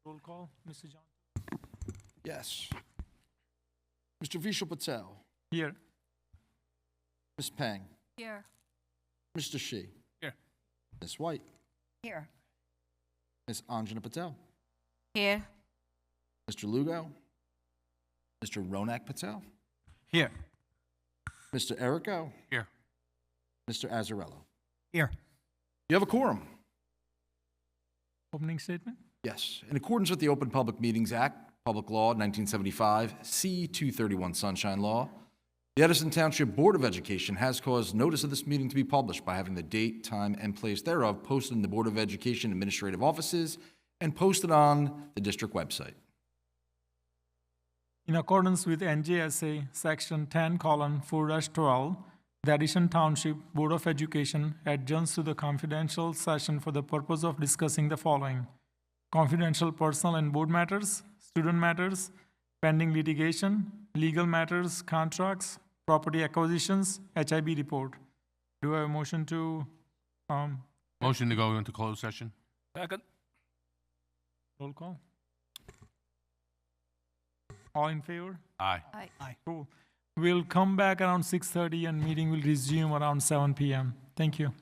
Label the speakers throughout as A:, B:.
A: Roll call, Mr. John.
B: Yes. Mr. Vishal Patel.
A: Here.
B: Ms. Pang.
C: Here.
B: Mr. Shi.
A: Here.
B: Ms. White.
C: Here.
B: Ms. Anjana Patel.
C: Here.
B: Mr. Lugo. Mr. Ronak Patel.
A: Here.
B: Mr. Erico.
A: Here.
B: Mr. Azzarello.
A: Here.
B: You have a quorum.
A: Opening statement?
B: Yes. In accordance with the Open Public Meetings Act, Public Law 1975, C 231 Sunshine Law, the Edison Township Board of Education has caused notice of this meeting to be published by having the date, time, and place thereof posted in the Board of Education administrative offices and posted on the district website.
A: In accordance with NJSA Section 10:4-12, the Edison Township Board of Education adjourns to the confidential session for the purpose of discussing the following: confidential personal and board matters, student matters, pending litigation, legal matters, contracts, property acquisitions, HIB report. Do I have a motion to,
D: Motion to go into closed session?
A: Second. Roll call? All in favor?
D: Aye.
C: Aye.
A: Cool. We'll come back around 6:30 and meeting will resume around 7 p.m. Thank you.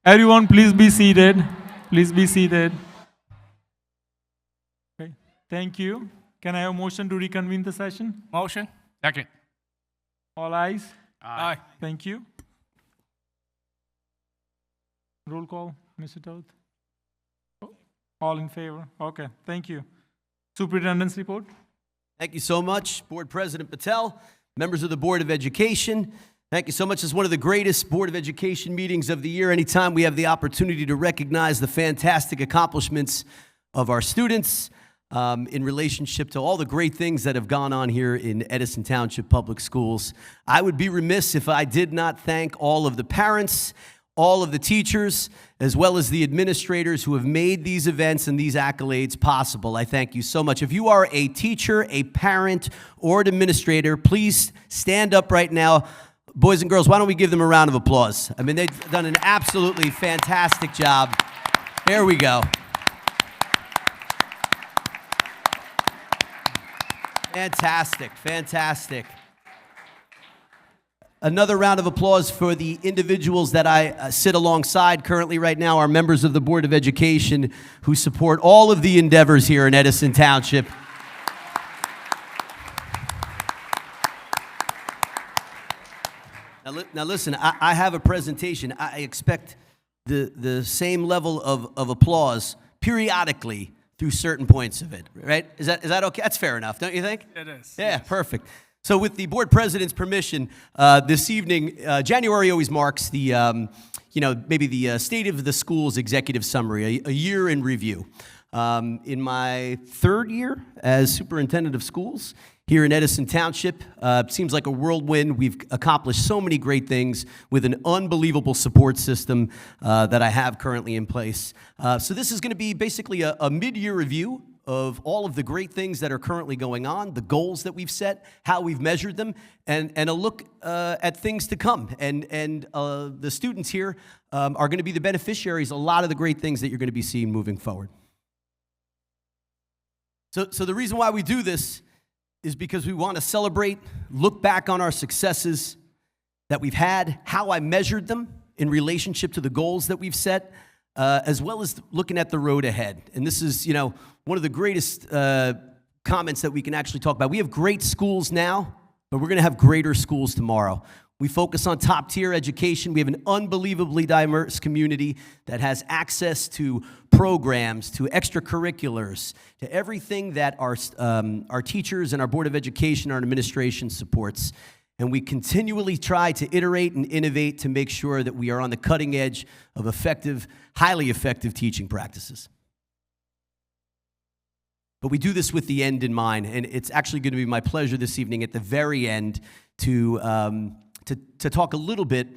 A: Everyone, please be seated. Please be seated. Okay, thank you. Can I have a motion to reconvene the session?
D: Motion? Second.
A: All ayes?
D: Aye.
A: Thank you. Roll call, Mr. Toth. All in favor? Okay, thank you. Superintendent's report?
E: Thank you so much, Board President Patel, members of the Board of Education. Thank you so much. It's one of the greatest Board of Education meetings of the year. Anytime we have the opportunity to recognize the fantastic accomplishments of our students in relationship to all the great things that have gone on here in Edison Township Public Schools. I would be remiss if I did not thank all of the parents, all of the teachers, as well as the administrators who have made these events and these accolades possible. I thank you so much. If you are a teacher, a parent, or an administrator, please stand up right now. Boys and girls, why don't we give them a round of applause? I mean, they've done an absolutely fantastic job. There we go. Fantastic, fantastic. Another round of applause for the individuals that I sit alongside currently right now, our members of the Board of Education who support all of the endeavors here in Edison Township. Now listen, I have a presentation. I expect the same level of applause periodically through certain points of it, right? Is that okay? That's fair enough, don't you think?
A: It is.
E: Yeah, perfect. So with the board president's permission, this evening, January always marks the, maybe the State of the Schools executive summary, a year in review. In my third year as superintendent of schools here in Edison Township, seems like a whirlwind. We've accomplished so many great things with an unbelievable support system that I have currently in place. So this is going to be basically a mid-year review of all of the great things that are currently going on, the goals that we've set, how we've measured them, and a look at things to come. And the students here are going to be the beneficiaries of a lot of the great things that you're going to be seeing moving forward. So the reason why we do this is because we want to celebrate, look back on our successes that we've had, how I measured them in relationship to the goals that we've set, as well as looking at the road ahead. And this is, one of the greatest comments that we can actually talk about. We have great schools now, but we're going to have greater schools tomorrow. We focus on top-tier education. We have an unbelievably diverse community that has access to programs, to extracurriculars, to everything that our teachers and our Board of Education, our administration supports. And we continually try to iterate and innovate to make sure that we are on the cutting edge of effective, highly effective teaching practices. But we do this with the end in mind, and it's actually going to be my pleasure this evening at the very end to talk a little bit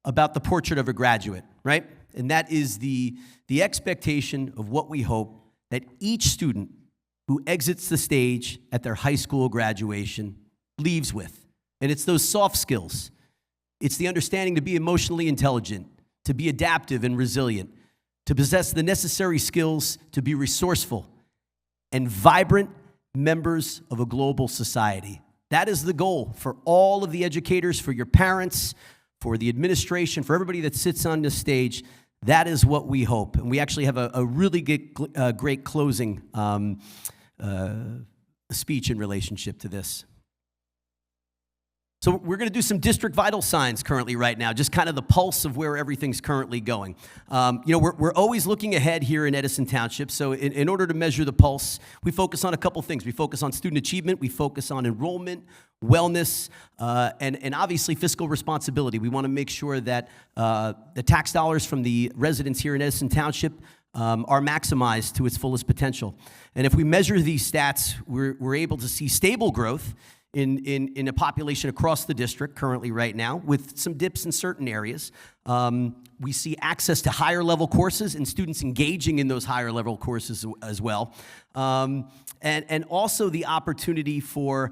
E: about the portrait of a graduate, right? And that is the expectation of what we hope that each student who exits the stage at their high school graduation leaves with. And it's those soft skills It's the understanding to be emotionally intelligent, to be adaptive and resilient, to possess the necessary skills to be resourceful and vibrant members of a global society. That is the goal for all of the educators, for your parents, for the administration, for everybody that sits on this stage. That is what we hope. And we actually have a really great closing speech in relationship to this. So we're going to do some district vital signs currently right now, just kind of the pulse of where everything's currently going. We're always looking ahead here in Edison Township, so in order to measure the pulse, we focus on a couple things. We focus on student achievement, we focus on enrollment, wellness, and obviously fiscal responsibility. We want to make sure that the tax dollars from the residents here in Edison Township are maximized to its fullest potential. And if we measure these stats, we're able to see stable growth in a population across the district currently right now, with some dips in certain areas. We see access to higher level courses and students engaging in those higher level courses as well. And also the opportunity for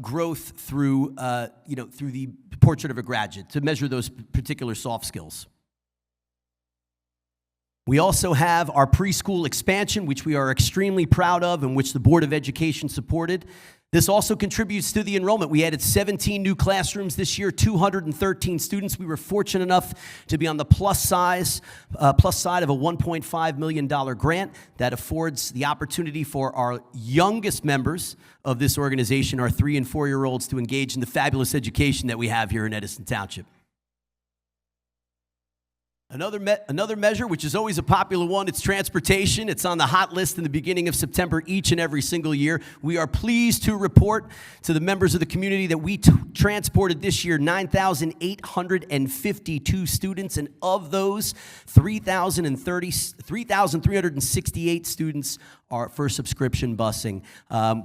E: growth through the portrait of a graduate to measure those particular soft skills. We also have our preschool expansion, which we are extremely proud of and which the Board of Education supported. This also contributes to the enrollment. We added 17 new classrooms this year, 213 students. We were fortunate enough to be on the plus side of a $1.5 million grant that affords the opportunity for our youngest members of this organization, our 3- and 4-year-olds, to engage in the fabulous education that we have here in Edison Township. Another measure, which is always a popular one, it's transportation. It's on the hot list in the beginning of September each and every single year. We are pleased to report to the members of the community that we transported this year 9,852 students, and of those, 3,368 students are for subscription busing.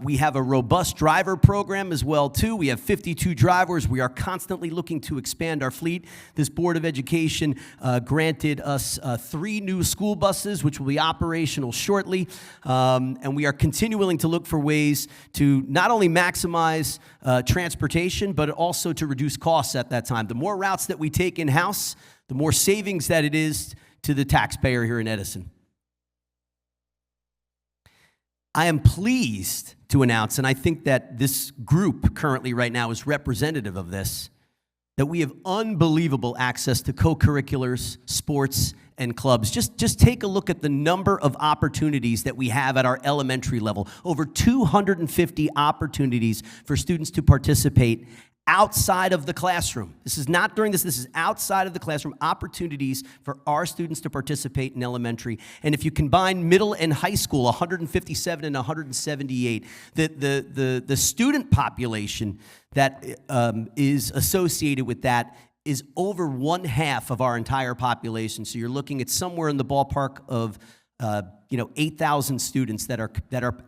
E: We have a robust driver program as well, too. We have 52 drivers. We are constantly looking to expand our fleet. This Board of Education granted us 3 new school buses, which will be operational shortly. And we are continuing to look for ways to not only maximize transportation, but also to reduce costs at that time. The more routes that we take in-house, the more savings that it is to the taxpayer here in Edison. I am pleased to announce, and I think that this group currently right now is representative of this, that we have unbelievable access to co-curriculars, sports, and clubs. Just take a look at the number of opportunities that we have at our elementary level. Over 250 opportunities for students to participate outside of the classroom. This is not during this is outside of the classroom, opportunities for our students to participate in elementary. And if you combine middle and high school, 157 and 178, the student population that is associated with that is over 1/2 of our entire population. So you're looking at somewhere in the ballpark of 8,000 students that are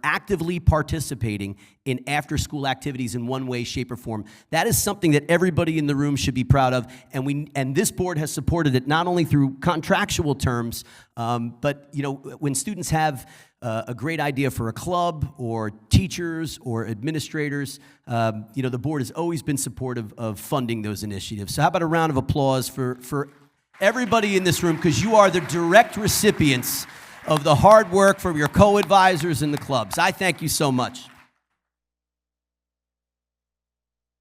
E: actively participating in after-school activities in one way, shape, or form. That is something that everybody in the room should be proud of, and this board has supported it not only through contractual terms, but when students have a great idea for a club or teachers or administrators, the board has always been supportive of funding those initiatives. So how about a round of applause for everybody in this room, because you are the direct recipients of the hard work from your co-advisors and the clubs. I thank you so much.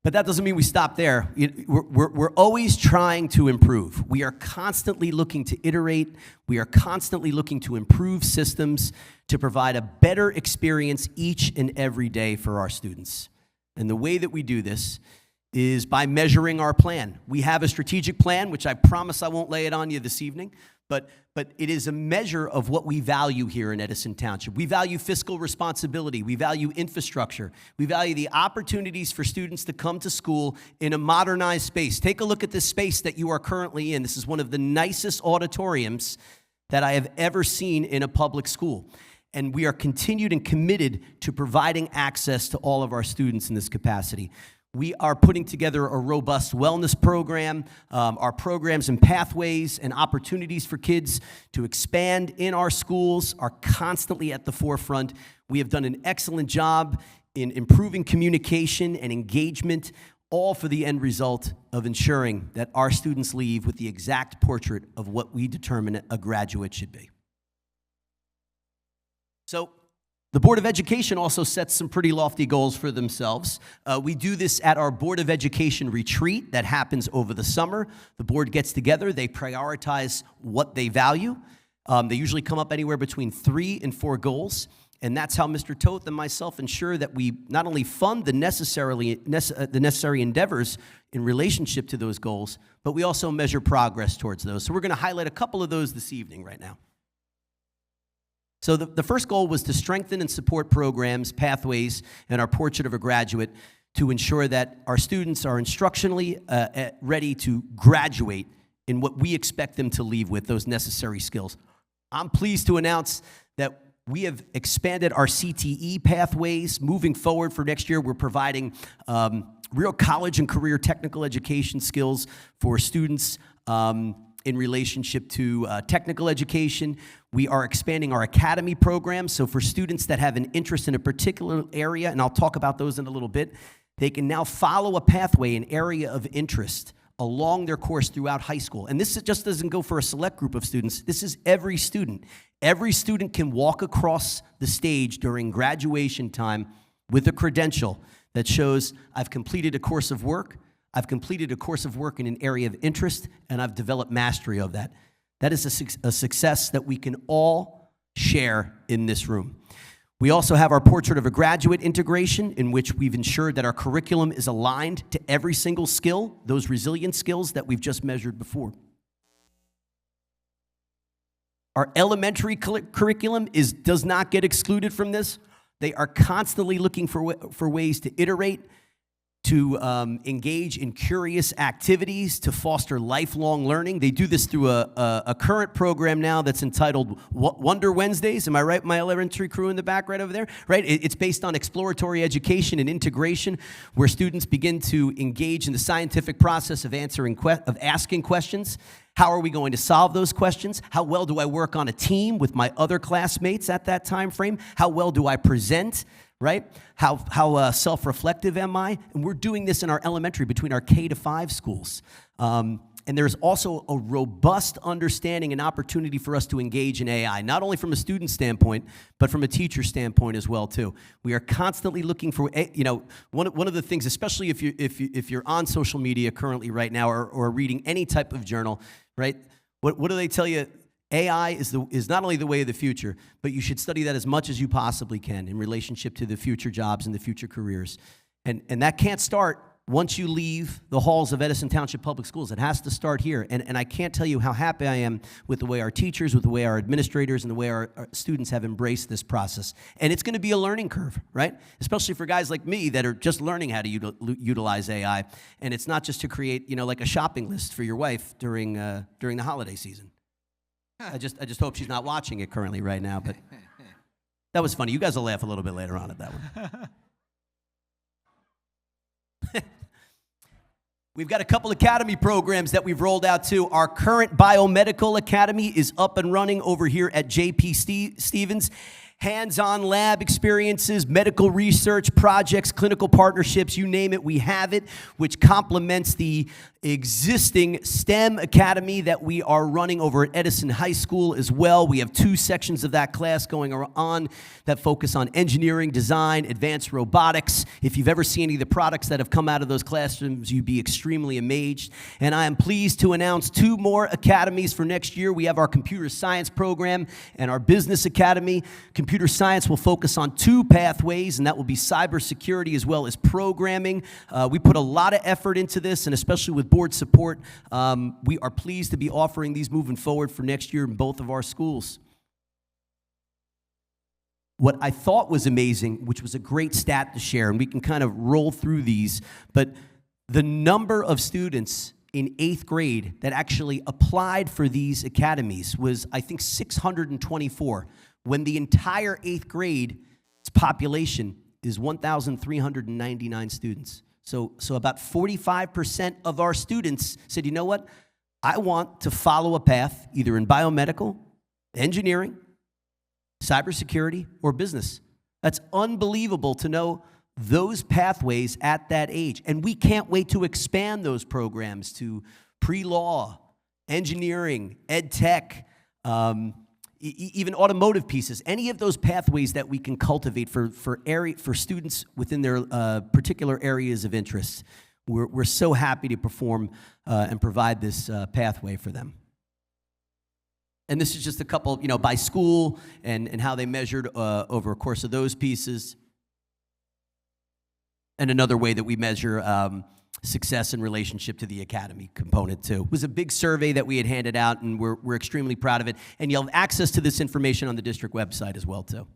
E: But that doesn't mean we stop there. We're always trying to improve. We are constantly looking to iterate. We are constantly looking to improve systems to provide a better experience each and every day for our students. And the way that we do this is by measuring our plan. We have a strategic plan, which I promise I won't lay it on you this evening, but it is a measure of what we value here in Edison Township. We value fiscal responsibility. We value infrastructure. We value the opportunities for students to come to school in a modernized space. Take a look at this space that you are currently in. This is one of the nicest auditoriums that I have ever seen in a public school. And we are continued and committed to providing access to all of our students in this capacity. We are putting together a robust wellness program. Our programs and pathways and opportunities for kids to expand in our schools are constantly at the forefront. We have done an excellent job in improving communication and engagement all for the end result of ensuring that our students leave with the exact portrait of what we determine a graduate should be. So, the Board of Education also sets some pretty lofty goals for themselves. We do this at our Board of Education retreat that happens over the summer. The board gets together, they prioritize what they value. They usually come up anywhere between 3 and 4 goals, and that's how Mr. Toth and myself ensure that we not only fund the necessary endeavors in relationship to those goals, but we also measure progress towards those. So we're going to highlight a couple of those this evening right now. So the first goal was to strengthen and support programs, pathways, and our portrait of a graduate to ensure that our students are instructionally ready to graduate in what we expect them to leave with, those necessary skills. I'm pleased to announce that we have expanded our CTE pathways. Moving forward for next year, we're providing real college and career technical education skills for students in relationship to technical education. We are expanding our academy program, so for students that have an interest in a particular area, and I'll talk about those in a little bit, they can now follow a pathway, an area of interest, along their course throughout high school. And this just doesn't go for a select group of students. This is every student. Every student can walk across the stage during graduation time with a credential that shows, I've completed a course of work, I've completed a course of work in an area of interest, and I've developed mastery of that. That is a success that we can all share in this room. We also have our Portrait of a Graduate integration, in which we've ensured that our curriculum is aligned to every single skill, those resilient skills that we've just measured before. Our elementary curriculum does not get excluded from this. They are constantly looking for ways to iterate, to engage in curious activities, to foster lifelong learning. They do this through a current program now that's entitled Wonder Wednesdays. Am I right, my elementary crew in the back right over there? Right? It's based on exploratory education and integration, where students begin to engage in the scientific process of asking questions. How are we going to solve those questions? How well do I work on a team with my other classmates at that time frame? How well do I present? Right? How self-reflective am I? And we're doing this in our elementary, between our K-5 schools. And there's also a robust understanding and opportunity for us to engage in AI, not only from a student standpoint, but from a teacher standpoint as well, too. We are constantly looking for, one of the things, especially if you're on social media currently right now, or reading any type of journal, right? What do they tell you? AI is not only the way of the future, but you should study that as much as you possibly can in relationship to the future jobs and the future careers. And that can't start once you leave the halls of Edison Township Public Schools. It has to start here. And I can't tell you how happy I am with the way our teachers, with the way our administrators, and the way our students have embraced this process. And it's going to be a learning curve, right? Especially for guys like me that are just learning how to utilize AI. And it's not just to create, like a shopping list for your wife during the holiday season. I just hope she's not watching it currently right now, but that was funny. You guys will laugh a little bit later on at that one. We've got a couple academy programs that we've rolled out too. Our current biomedical academy is up and running over here at J.P. Stevens. Hands-on lab experiences, medical research projects, clinical partnerships, you name it, we have it, which complements the existing STEM academy that we are running over at Edison High School as well. We have 2 sections of that class going on that focus on engineering, design, advanced robotics. If you've ever seen any of the products that have come out of those classrooms, you'd be extremely amazed. And I am pleased to announce 2 more academies for next year. We have our computer science program and our business academy. Computer science will focus on 2 pathways, and that will be cybersecurity as well as programming. We put a lot of effort into this, and especially with board support, we are pleased to be offering these moving forward for next year in both of our schools. What I thought was amazing, which was a great stat to share, and we can kind of roll through these, but the number of students in 8th grade that actually applied for these academies was, I think, 624, when the entire 8th grade's population is 1,399 students. So about 45% of our students said, you know what? I want to follow a path either in biomedical, engineering, cybersecurity, or business. That's unbelievable to know those pathways at that age. And we can't wait to expand those programs to pre-law, engineering, ed tech, even automotive pieces. Any of those pathways that we can cultivate for students within their particular areas of interest. We're so happy to perform and provide this pathway for them. And this is just a couple, by school and how they measured over a course of those pieces. And another way that we measure success in relationship to the academy component too. It was a big survey that we had handed out, and we're extremely proud of it. And you'll have access to this information on the district website as well too.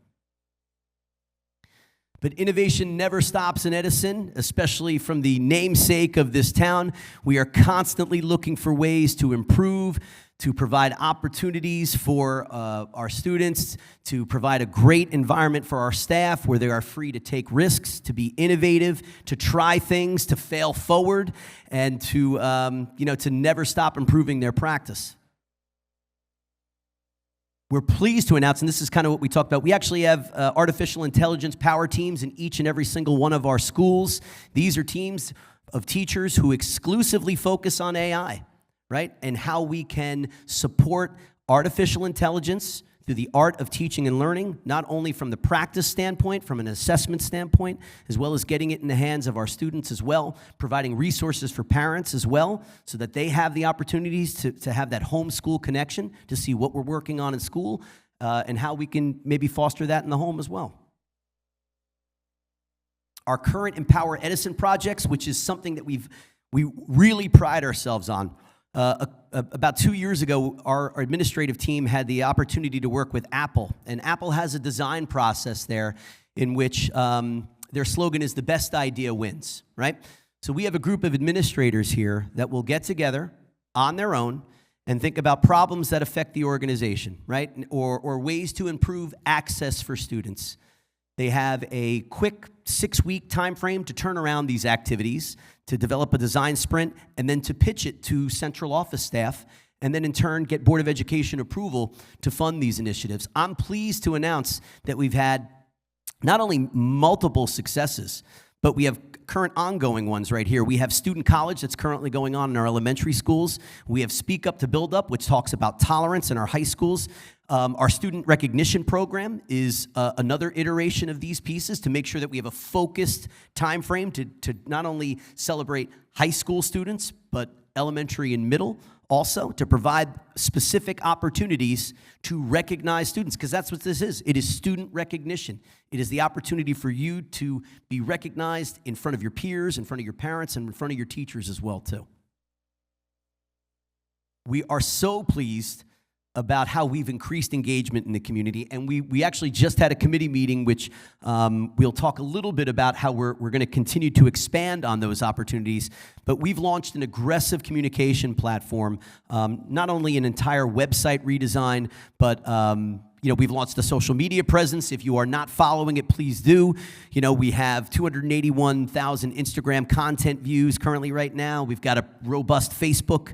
E: But innovation never stops in Edison, especially from the namesake of this town. We are constantly looking for ways to improve, to provide opportunities for our students, to provide a great environment for our staff where they are free to take risks, to be innovative, to try things, to fail forward, and to never stop improving their practice. We're pleased to announce, and this is kind of what we talked about, we actually have artificial intelligence power teams in each and every single one of our schools. These are teams of teachers who exclusively focus on AI, right? And how we can support artificial intelligence through the art of teaching and learning, not only from the practice standpoint, from an assessment standpoint, as well as getting it in the hands of our students as well, providing resources for parents as well, so that they have the opportunities to have that homeschool connection, to see what we're working on in school, and how we can maybe foster that in the home as well. Our current Empower Edison projects, which is something that we really pride ourselves on. About 2 years ago, our administrative team had the opportunity to work with Apple. And Apple has a design process there in which their slogan is, "The best idea wins," right? So we have a group of administrators here that will get together on their own and think about problems that affect the organization, right? Or ways to improve access for students. They have a quick 6-week time frame to turn around these activities, to develop a design sprint, and then to pitch it to central office staff, and then in turn get Board of Education approval to fund these initiatives. I'm pleased to announce that we've had not only multiple successes, but we have current ongoing ones right here. We have Student College that's currently going on in our elementary schools. We have Speak Up to Build Up, which talks about tolerance in our high schools. Our student recognition program is another iteration of these pieces to make sure that we have a focused time frame to not only celebrate high school students, but elementary and middle also, to provide specific opportunities to recognize students, because that's what this is. It is student recognition. It is the opportunity for you to be recognized in front of your peers, in front of your parents, and in front of your teachers as well, too. We are so pleased about how we've increased engagement in the community, and we actually just had a committee meeting, which we'll talk a little bit about how we're going to continue to expand on those opportunities. But we've launched an aggressive communication platform, not only an entire website redesign, but we've launched a social media presence. If you are not following it, please do. We have 281,000 Instagram content views currently right now. We've got a robust Facebook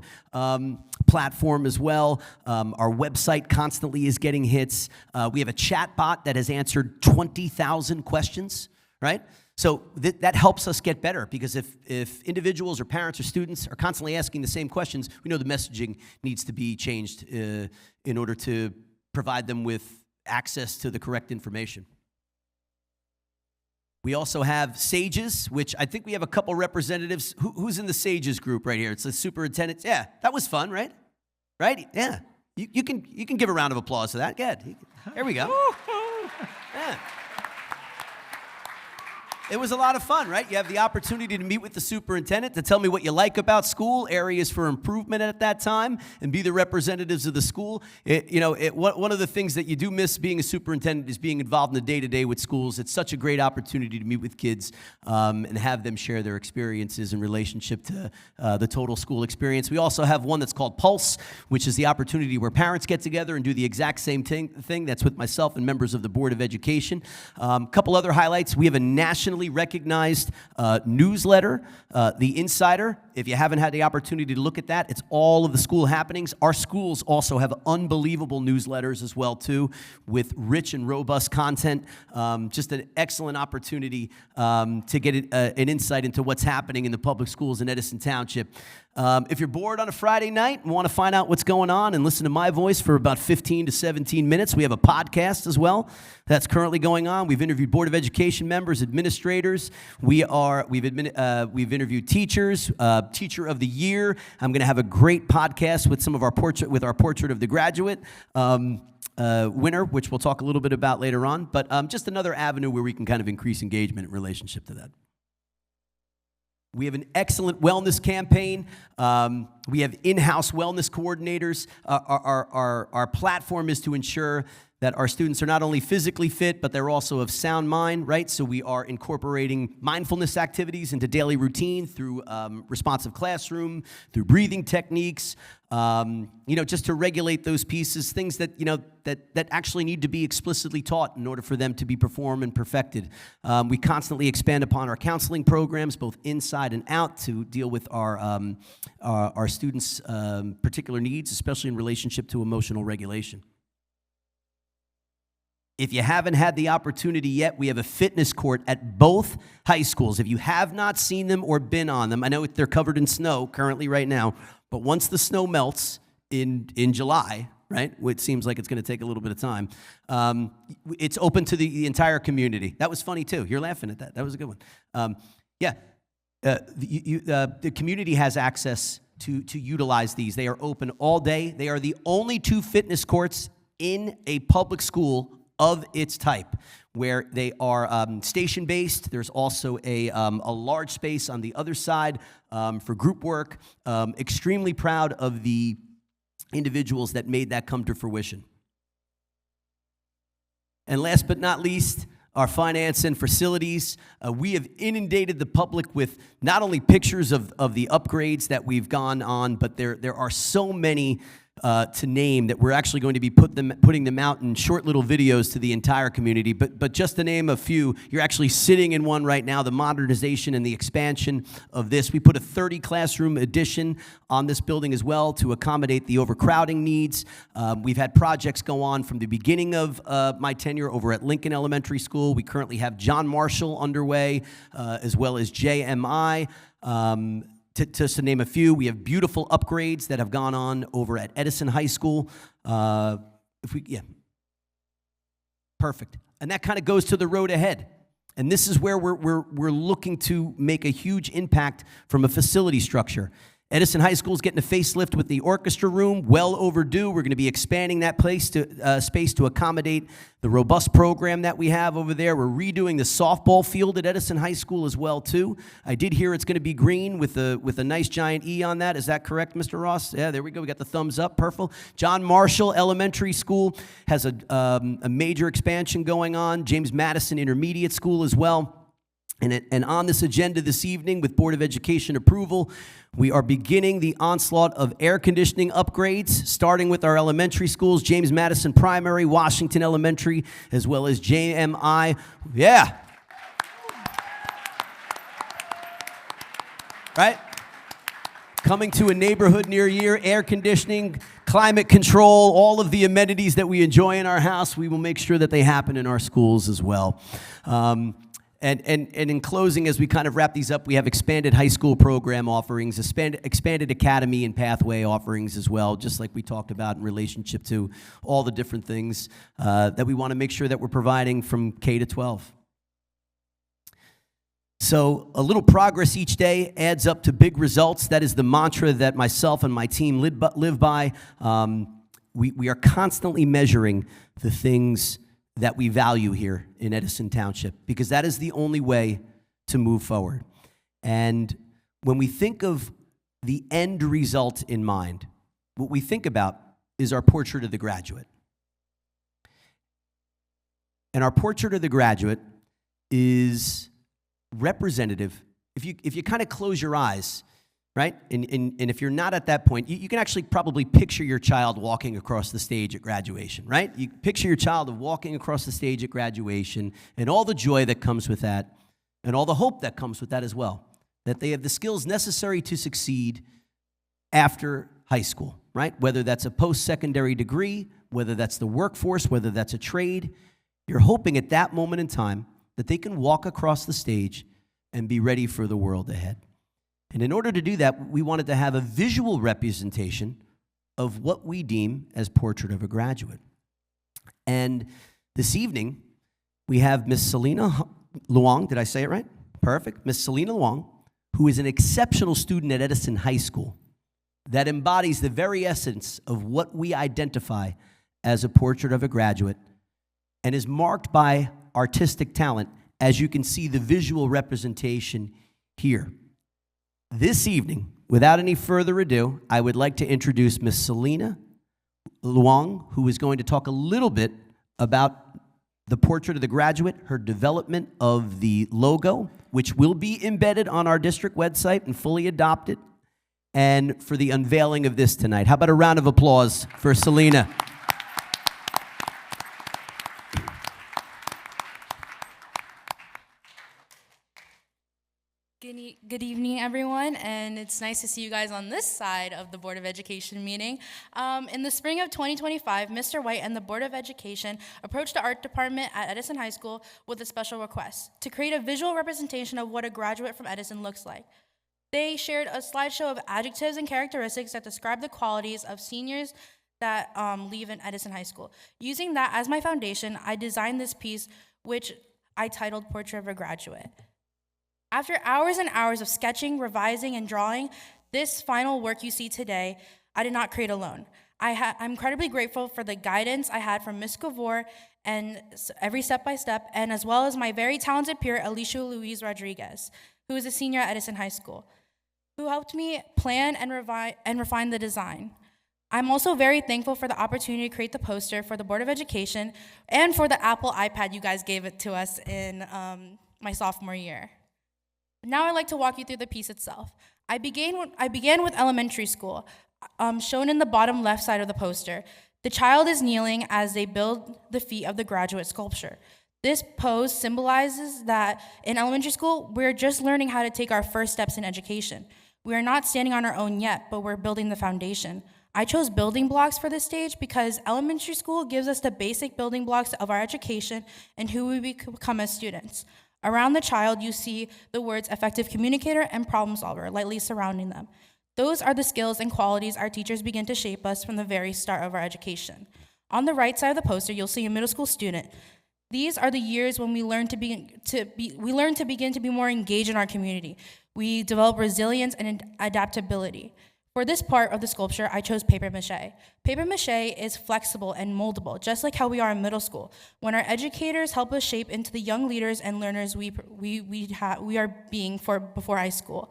E: platform as well. Our website constantly is getting hits. We have a chat bot that has answered 20,000 questions, right? So that helps us get better, because if individuals or parents or students are constantly asking the same questions, we know the messaging needs to be changed in order to provide them with access to the correct information. We also have SAGES, which I think we have a couple representatives. Who's in the SAGES group right here? It's the superintendent. Yeah, that was fun, right? Right? Yeah. You can give a round of applause to that. Good. There we go. Yeah. It was a lot of fun, right? You have the opportunity to meet with the superintendent to tell me what you like about school, areas for improvement at that time, and be the representatives of the school. One of the things that you do miss being a superintendent is being involved in the day-to-day with schools. It's such a great opportunity to meet with kids and have them share their experiences in relationship to the total school experience. We also have one that's called Pulse, which is the opportunity where parents get together and do the exact same thing. That's with myself and members of the Board of Education. A couple other highlights. We have a national nationally recognized newsletter, The Insider. If you haven't had the opportunity to look at that, it's all of the school happenings. Our schools also have unbelievable newsletters as well, too, with rich and robust content. Just an excellent opportunity to get an insight into what's happening in the public schools in Edison Township. If you're bored on a Friday night and want to find out what's going on and listen to my voice for about 15 to 17 minutes, we have a podcast as well that's currently going on. We've interviewed Board of Education members, administrators. We've interviewed teachers, Teacher of the Year. I'm going to have a great podcast with our Portrait of the Graduate winner, which we'll talk a little bit about later on. But just another avenue where we can kind of increase engagement in relationship to that. We have an excellent wellness campaign. We have in-house wellness coordinators. Our platform is to ensure that our students are not only physically fit, but they're also of sound mind, right? So we are incorporating mindfulness activities into daily routine through responsive classroom, through breathing techniques, just to regulate those pieces, things that, that actually need to be explicitly taught in order for them to be performed and perfected. We constantly expand upon our counseling programs, both inside and out, to deal with our students' particular needs, especially in relationship to emotional regulation. If you haven't had the opportunity yet, we have a fitness court at both high schools. If you have not seen them or been on them, I know they're covered in snow currently right now, but once the snow melts in July, right, which seems like it's going to take a little bit of time, it's open to the entire community. That was funny, too. You're laughing at that. That was a good one. The community has access to utilize these. They are open all day. They are the only two fitness courts in a public school of its type, where they are station-based. There's also a large space on the other side for group work. Extremely proud of the individuals that made that come to fruition. And last but not least, our finance and facilities. We have inundated the public with not only pictures of the upgrades that we've gone on, but there are so many to name that we're actually going to be putting them out in short little videos to the entire community. But just to name a few, you're actually sitting in one right now, the modernization and the expansion of this. We put a 30 classroom addition on this building as well to accommodate the overcrowding needs. We've had projects go on from the beginning of my tenure over at Lincoln Elementary School. We currently have John Marshall underway, as well as JMI. Just to name a few, we have beautiful upgrades that have gone on over at Edison High School. Perfect. And that kind of goes to the road ahead. And this is where we're looking to make a huge impact from a facility structure. Edison High School is getting a facelift with the orchestra room, well overdue. We're going to be expanding that space to accommodate the robust program that we have over there. We're redoing the softball field at Edison High School as well, too. I did hear it's going to be green with a nice giant E on that. Is that correct, Mr. Ross? Yeah, there we go. We got the thumbs up. Perfect. John Marshall Elementary School has a major expansion going on. James Madison Intermediate School as well. And on this agenda this evening, with Board of Education approval, we are beginning the onslaught of air conditioning upgrades, starting with our elementary schools, James Madison Primary, Washington Elementary, as well as JMI. Yeah. Right? Coming to a neighborhood near you, air conditioning, climate control, all of the amenities that we enjoy in our house, we will make sure that they happen in our schools as well. And in closing, as we kind of wrap these up, we have expanded high school program offerings, expanded academy and pathway offerings as well, just like we talked about in relationship to all the different things that we want to make sure that we're providing from K to 12. So a little progress each day adds up to big results. That is the mantra that myself and my team live by. We are constantly measuring the things that we value here in Edison Township, because that is the only way to move forward. And when we think of the end result in mind, what we think about is our Portrait of the Graduate. And our Portrait of the Graduate is representative. If you kind of close your eyes, right? And if you're not at that point, you can actually probably picture your child walking across the stage at graduation, right? You picture your child walking across the stage at graduation and all the joy that comes with that. and all the hope that comes with that as well, that they have the skills necessary to succeed after high school, right? Whether that's a post-secondary degree, whether that's the workforce, whether that's a trade, you're hoping at that moment in time that they can walk across the stage and be ready for the world ahead. And in order to do that, we wanted to have a visual representation of what we deem as Portrait of a Graduate. And this evening, we have Miss Selena Luong, did I say it right? Perfect. Miss Selena Luong, who is an exceptional student at Edison High School that embodies the very essence of what we identify as a Portrait of a Graduate and is marked by artistic talent, as you can see the visual representation here. This evening, without any further ado, I would like to introduce Miss Selena Luong, who is going to talk a little bit about the Portrait of the Graduate, her development of the logo, which will be embedded on our district website and fully adopted, and for the unveiling of this tonight. How about a round of applause for Selena?
F: Good evening, everyone, and it's nice to see you guys on this side of the Board of Education meeting. In the spring of 2025, Mr. White and the Board of Education approached the art department at Edison High School with a special request to create a visual representation of what a graduate from Edison looks like. They shared a slideshow of adjectives and characteristics that describe the qualities of seniors that leave in Edison High School. Using that as my foundation, I designed this piece, which I titled Portrait of a Graduate. After hours and hours of sketching, revising, and drawing, this final work you see today, I did not create alone. I'm incredibly grateful for the guidance I had from Ms. Gavor and every step-by-step, and as well as my very talented peer, Alicia Louise Rodriguez, who is a senior at Edison High School, who helped me plan and refine the design. I'm also very thankful for the opportunity to create the poster for the Board of Education and for the Apple iPad you guys gave it to us in my sophomore year. Now I'd like to walk you through the piece itself. I began with elementary school, shown in the bottom left side of the poster. The child is kneeling as they build the feet of the graduate sculpture. This pose symbolizes that in elementary school, we're just learning how to take our first steps in education. We are not standing on our own yet, but we're building the foundation. I chose building blocks for this stage because elementary school gives us the basic building blocks of our education and who we become as students. Around the child, you see the words effective communicator and problem solver lightly surrounding them. Those are the skills and qualities our teachers begin to shape us from the very start of our education. On the right side of the poster, you'll see a middle school student. These are the years when we learn to begin to be more engaged in our community. We develop resilience and adaptability. For this part of the sculpture, I chose paper mache. Paper mache is flexible and moldable, just like how we are in middle school, when our educators help us shape into the young leaders and learners we are being before high school.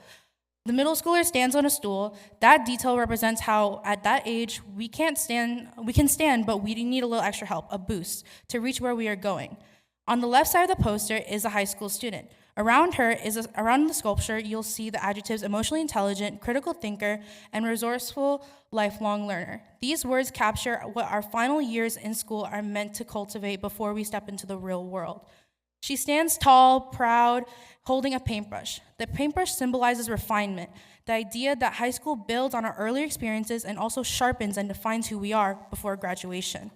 F: The middle schooler stands on a stool. That detail represents how, at that age, we can stand, but we need a little extra help, a boost, to reach where we are going. On the left side of the poster is a high school student. Around the sculpture, you'll see the adjectives emotionally intelligent, critical thinker, and resourceful lifelong learner. These words capture what our final years in school are meant to cultivate before we step into the real world. She stands tall, proud, holding a paintbrush. The paintbrush symbolizes refinement, the idea that high school builds on our earlier experiences and also sharpens and defines who we are before graduation.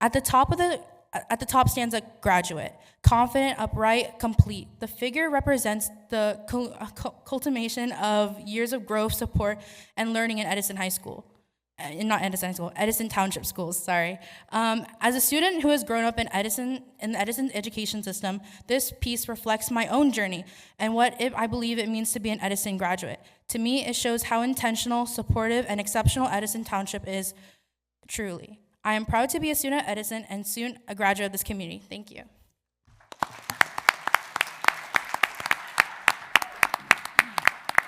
F: At the top stands a graduate, confident, upright, complete. The figure represents the culmination of years of growth, support, and learning in Edison High School. Edison Township Schools, sorry. As a student who has grown up in the Edison education system, this piece reflects my own journey and what I believe it means to be an Edison graduate. To me, it shows how intentional, supportive, and exceptional Edison Township is truly. I am proud to be a student at Edison and soon a graduate of this community. Thank you.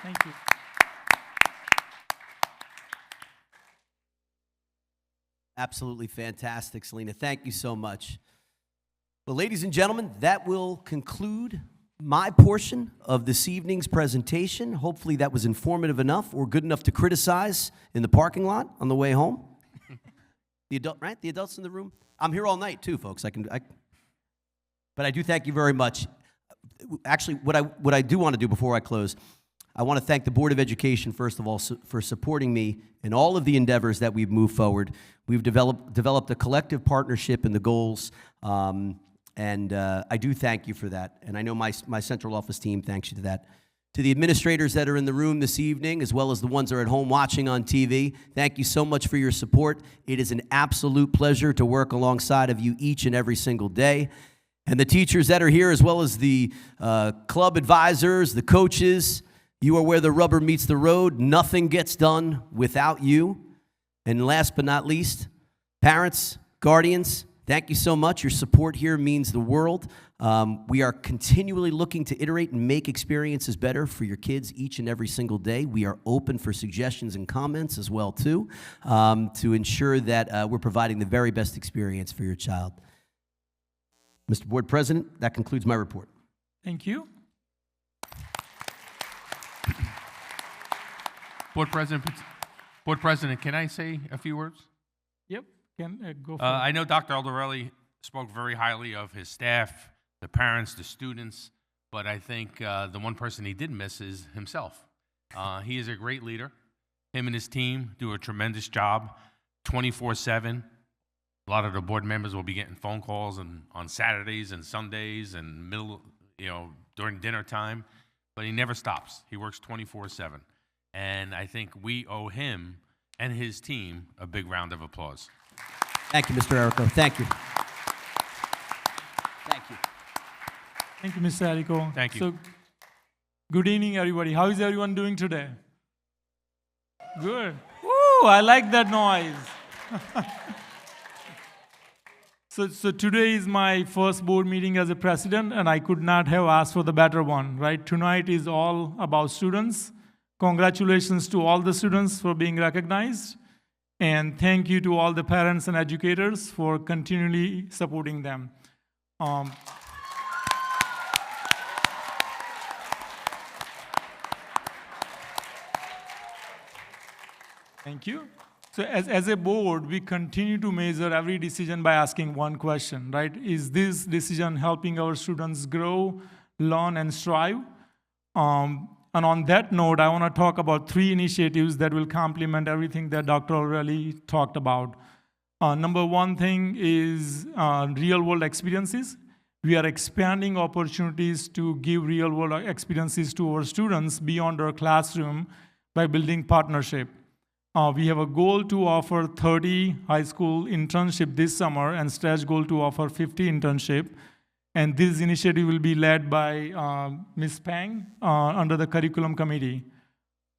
A: Thank you.
E: Absolutely fantastic, Selena. Thank you so much. Well, ladies and gentlemen, that will conclude my portion of this evening's presentation. Hopefully that was informative enough or good enough to criticize in the parking lot on the way home. The adults in the room. I'm here all night too, folks. But I do thank you very much. actually, what I do want to do before I close, I want to thank the Board of Education, first of all, for supporting me in all of the endeavors that we've moved forward. We've developed a collective partnership in the goals, and I do thank you for that. And I know my central office team thanks you to that. To the administrators that are in the room this evening, as well as the ones that are at home watching on TV, thank you so much for your support. It is an absolute pleasure to work alongside of you each and every single day. And the teachers that are here, as well as the club advisors, the coaches, you are where the rubber meets the road. Nothing gets done without you. And last but not least, parents, guardians, thank you so much. Your support here means the world. We are continually looking to iterate and make experiences better for your kids each and every single day. We are open for suggestions and comments as well, too, to ensure that we're providing the very best experience for your child. Mr. Board President, that concludes my report.
A: Thank you.
D: Board President, can I say a few words?
A: Yep, can go for it.
D: I know Dr. Aldarelli spoke very highly of his staff, the parents, the students, but I think the one person he did miss is himself. He is a great leader. Him and his team do a tremendous job 24/7. A lot of the board members will be getting phone calls on Saturdays and Sundays and during dinner time, but he never stops. He works 24/7. And I think we owe him and his team a big round of applause.
E: Thank you, Mr. Errico. Thank you. Thank you.
A: Thank you, Mr. Errico.
D: Thank you.
A: So, good evening, everybody. How is everyone doing today? Good. Woo, I like that noise. So today is my first board meeting as a president, and I could not have asked for the better one, right? Tonight is all about students. Congratulations to all the students for being recognized, and thank you to all the parents and educators for continually supporting them. Thank you. So as a board, we continue to measure every decision by asking one question, right? Is this decision helping our students grow, learn, and strive? And on that note, I want to talk about 3 initiatives that will complement everything that Dr. O'Reilly talked about. Number one thing is real-world experiences. We are expanding opportunities to give real-world experiences to our students beyond our classroom by building partnership. We have a goal to offer 30 high school internship this summer and stretch goal to offer 50 internship. And this initiative will be led by Ms. Pang under the curriculum committee.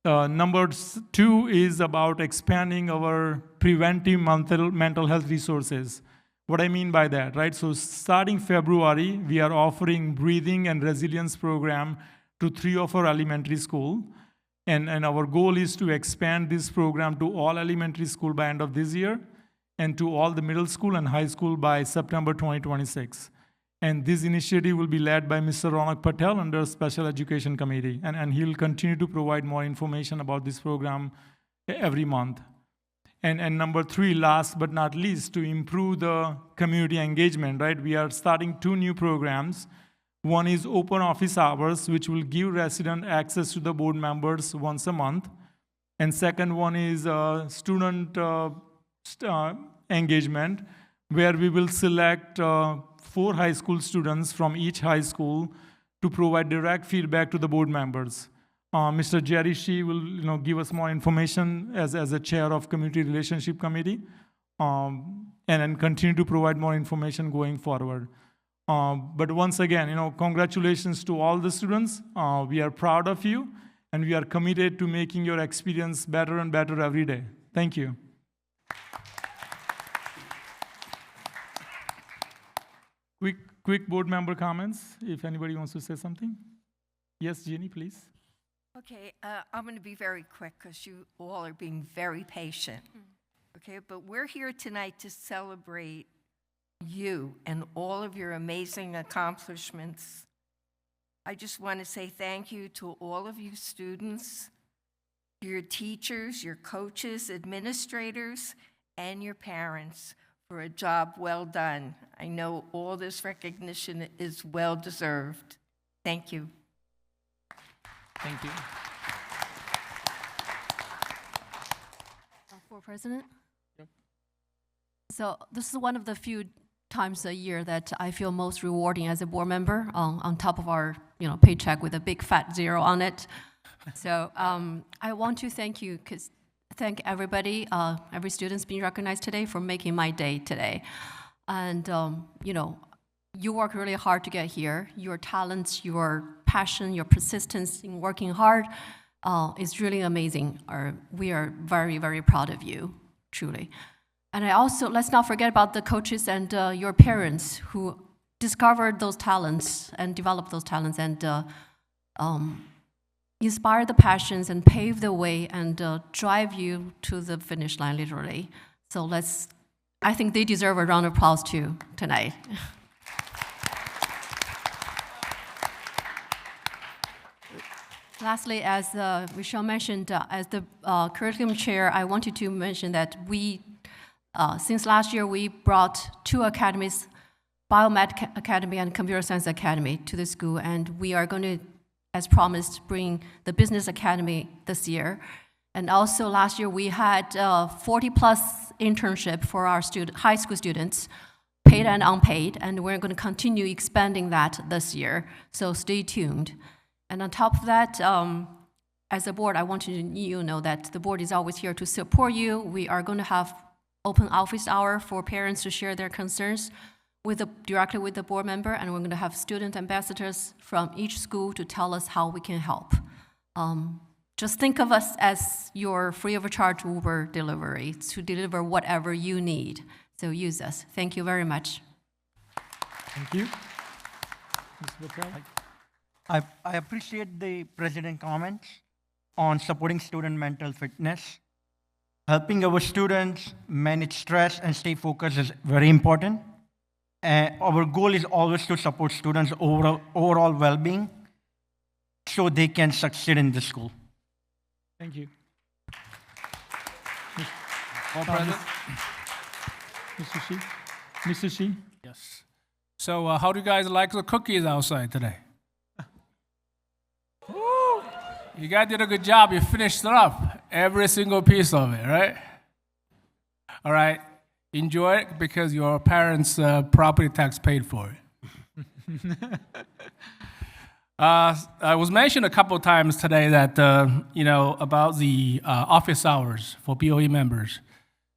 A: Number 2 is about expanding our preventive mental health resources. What I mean by that, right? So starting February, we are offering breathing and resilience program to 3 of our elementary school. And our goal is to expand this program to all elementary school by end of this year and to all the middle school and high school by September 2026. And this initiative will be led by Mr. Ronak Patel under Special Education Committee. And he'll continue to provide more information about this program every month. And number 3, last but not least, to improve the community engagement, right? We are starting 2 new programs. One is open office hours, which will give resident access to the board members once a month. And second one is student engagement, where we will select 4 high school students from each high school to provide direct feedback to the board members. Mr. Jerry Shee will give us more information as a chair of Community Relationship Committee, and continue to provide more information going forward. But once again, congratulations to all the students. We are proud of you, and we are committed to making your experience better and better every day. Thank you. Quick board member comments, if anybody wants to say something. Yes, Jeannie, please.
C: Okay, I'm going to be very quick because you all are being very patient. Okay, but we're here tonight to celebrate you and all of your amazing accomplishments. I just want to say thank you to all of you students, your teachers, your coaches, administrators, and your parents for a job well done. I know all this recognition is well deserved. Thank you.
A: Thank you.
G: For President? So this is one of the few times a year that I feel most rewarding as a board member, on top of our paycheck with a big fat zero on it. So I want to thank everybody, every student's being recognized today for making my day today. And you work really hard to get here. Your talents, your passion, your persistence in working hard is really amazing. We are very, very proud of you, truly. And I also, let's not forget about the coaches and your parents who discovered those talents and developed those talents and inspire the passions and pave the way and drive you to the finish line, literally. So I think they deserve a round of applause too tonight. Lastly, as Michelle mentioned, as the curriculum chair, I wanted to mention that since last year, we brought 2 academies, Biomed Academy and Computer Science Academy, to the school, and we are going to, as promised, bring the Business Academy this year. And also last year, we had 40-plus internship for our high school students, paid and unpaid, and we're going to continue expanding that this year, so stay tuned. And on top of that, as a board, I want you to know that the board is always here to support you. We are going to have open office hour for parents to share their concerns directly with the board member, and we're going to have student ambassadors from each school to tell us how we can help. Just think of us as your free of charge Uber delivery to deliver whatever you need. So use us. Thank you very much.
A: Thank you. Ms. Vitale?
H: I appreciate the president comments on supporting student mental fitness. Helping our students manage stress and stay focused is very important. Our goal is always to support students' overall well-being so they can succeed in the school.
A: Thank you.
I: All present?
A: Mr. Shi? Mr. Shi?
I: Yes. So how do you guys like the cookies outside today? Woo! You guys did a good job. You finished it up, every single piece of it, right? All right. Enjoy it because your parents' property tax paid for it. I was mentioned a couple of times today that, about the office hours for BOE members.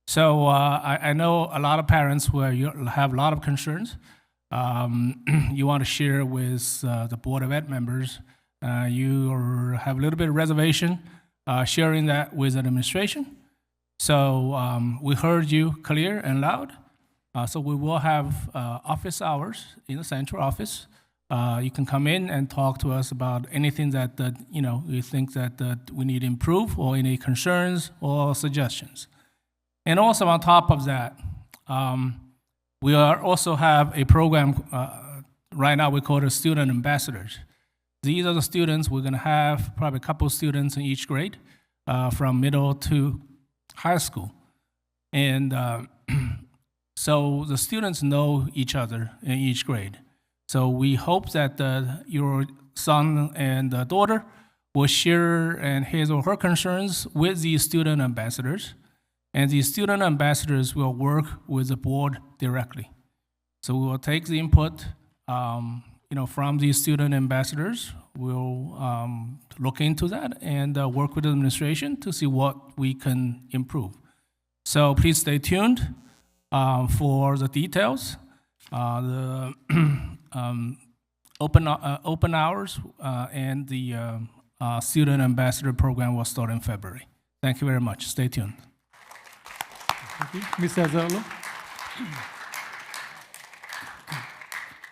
I: So I know a lot of parents who have a lot of concerns. You want to share with the Board of Ed members. You have a little bit of reservation sharing that with the administration. So we heard you clear and loud. So we will have office hours in the central office. You can come in and talk to us about anything that you think that we need to improve, or any concerns or suggestions. And also on top of that, we also have a program right now we call it Student Ambassadors. These are the students. We're going to have probably a couple of students in each grade, from middle to high school. And so the students know each other in each grade. So we hope that your son and daughter will share his or her concerns with these student ambassadors. And these student ambassadors will work with the board directly. So we will take the input from these student ambassadors. We'll look into that and work with the administration to see what we can improve. So please stay tuned for the details. The open hours and the student ambassador program will start in February. Thank you very much. Stay tuned.
A: Thank you. Ms. Azzarello?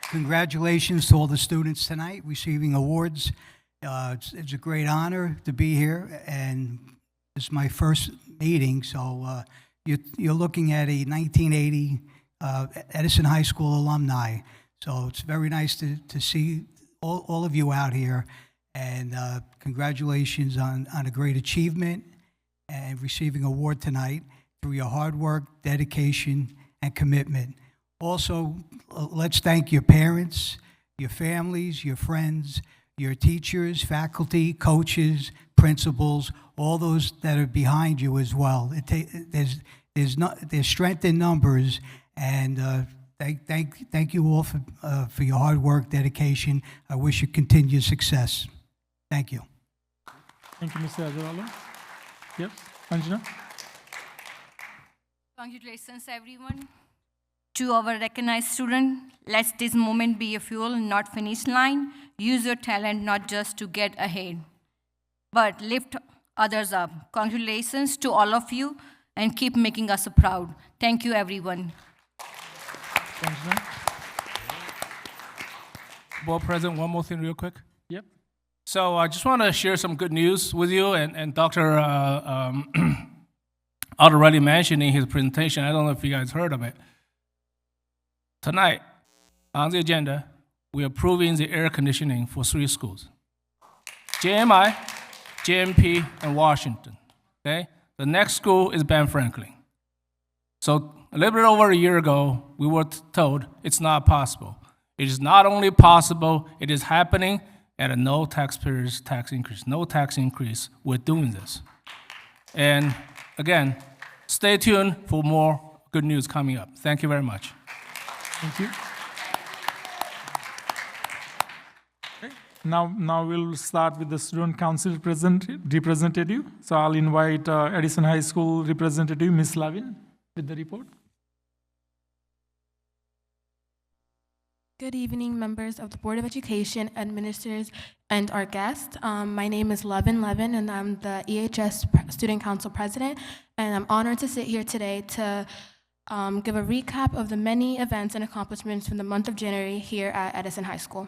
J: Congratulations to all the students tonight receiving awards. It's a great honor to be here, and it's my first meeting, so you're looking at a 1980 Edison High School alumni. So it's very nice to see all of you out here, and congratulations on a great achievement and receiving an award tonight through your hard work, dedication, and commitment. Also, let's thank your parents, your families, your friends, your teachers, faculty, coaches, principals, all those that are behind you as well. There's strength in numbers, and thank you all for your hard work, dedication. I wish you continued success. Thank you.
A: Thank you, Mr. Agarwala. Yes, Anjana?
K: Congratulations, everyone. To our recognized student, let this moment be a fuel, not finish line. Use your talent not just to get ahead, but lift others up. Congratulations to all of you, and keep making us proud. Thank you, everyone.
A: Anjana?
I: Board President, one more thing real quick.
A: Yep.
I: So I just want to share some good news with you, and Dr. already mentioned in his presentation, I don't know if you guys heard of it. Tonight, on the agenda, we're approving the air conditioning for 3 schools. JMI, JMP, and Washington, okay? The next school is Ben Franklin. So a little bit over a year ago, we were told it's not possible. It is not only possible, it is happening at a no taxpayers tax increase. No tax increase, we're doing this. And again, stay tuned for more good news coming up. Thank you very much.
A: Thank you. Okay. Now we'll start with the student council representative. So I'll invite Edison High School representative, Ms. Lavin, with the report.
L: Good evening, members of the Board of Education, administrators, and our guests. My name is Levin Levin, and I'm the EHS Student Council President, and I'm honored to sit here today to give a recap of the many events and accomplishments from the month of January here at Edison High School.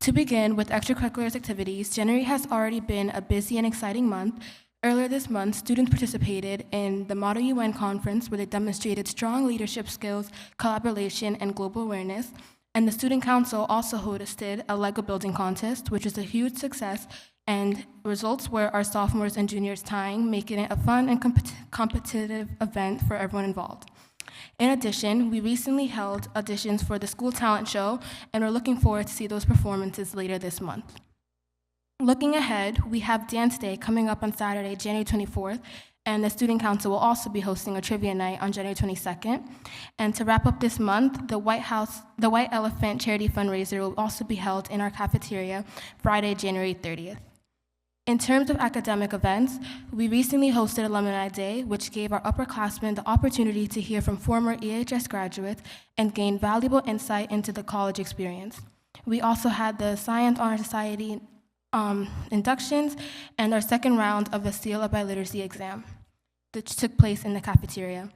L: To begin with extracurricular activities, January has already been a busy and exciting month. Earlier this month, students participated in the Model UN conference where they demonstrated strong leadership skills, collaboration, and global awareness. And the Student Council also hosted a Lego building contest, which was a huge success, and results were our sophomores and juniors tying, making it a fun and competitive event for everyone involved. In addition, we recently held auditions for the school talent show, and we're looking forward to see those performances later this month. Looking ahead, we have Dance Day coming up on Saturday, January 24th, and the Student Council will also be hosting a trivia night on January 22nd. And to wrap up this month, the White Elephant Charity Fundraiser will also be held in our cafeteria Friday, January 30th. In terms of academic events, we recently hosted Alumni Day, which gave our upperclassmen the opportunity to hear from former EHS graduates and gain valuable insight into the college experience. We also had the Science Honor Society inductions and our second round of the Seal of Biliteracy exam, which took place in the cafeteria.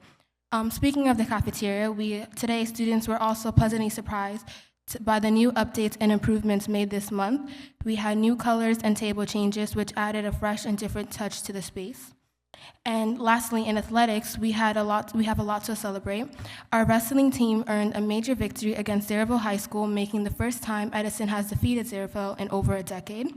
L: Speaking of the cafeteria, today students were also pleasantly surprised by the new updates and improvements made this month. We had new colors and table changes, which added a fresh and different touch to the space. And lastly, in athletics, we have a lot to celebrate. Our wrestling team earned a major victory against Zayreville High School, making the first time Edison has defeated Zayreville in over a decade.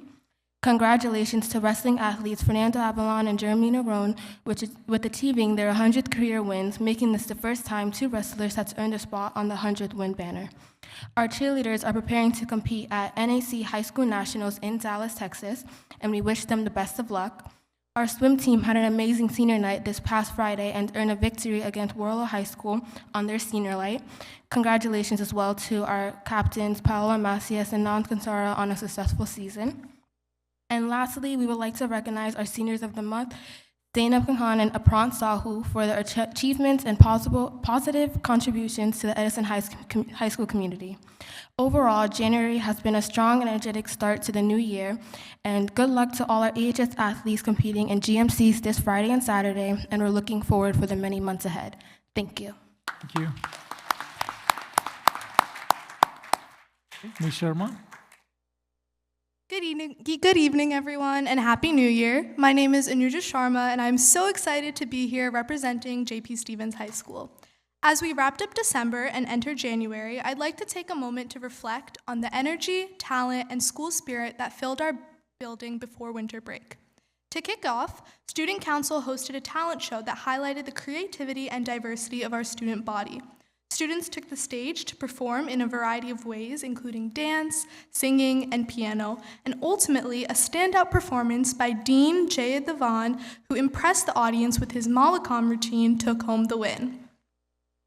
L: Congratulations to wrestling athletes Fernando Avalon and Jeremy Nerone, with achieving their 100th career wins, making this the first time 2 wrestlers have earned a spot on the 100th win banner. Our cheerleaders are preparing to compete at NAC High School Nationals in Dallas, Texas, and we wish them the best of luck. Our swim team had an amazing senior night this past Friday and earned a victory against Warlow High School on their senior night. Congratulations as well to our captains, Paola Macias and Nan Kansara, on a successful season. And lastly, we would like to recognize our seniors of the month, Zainab Khan and Aprant Sahu, for their achievements and positive contributions to the Edison High School community. Overall, January has been a strong and energetic start to the new year, and good luck to all our EHS athletes competing in GMCs this Friday and Saturday, and we're looking forward for the many months ahead. Thank you.
A: Thank you. Ms. Sharma?
M: Good evening, everyone, and Happy New Year. My name is Anuja Sharma, and I'm so excited to be here representing J.P. Stevens High School. As we wrapped up December and entered January, I'd like to take a moment to reflect on the energy, talent, and school spirit that filled our building before winter break. To kick off, Student Council hosted a talent show that highlighted the creativity and diversity of our student body. Students took the stage to perform in a variety of ways, including dance, singing, and piano, and ultimately a standout performance by Dean Jay Devan, who impressed the audience with his Mollicom routine, took home the win.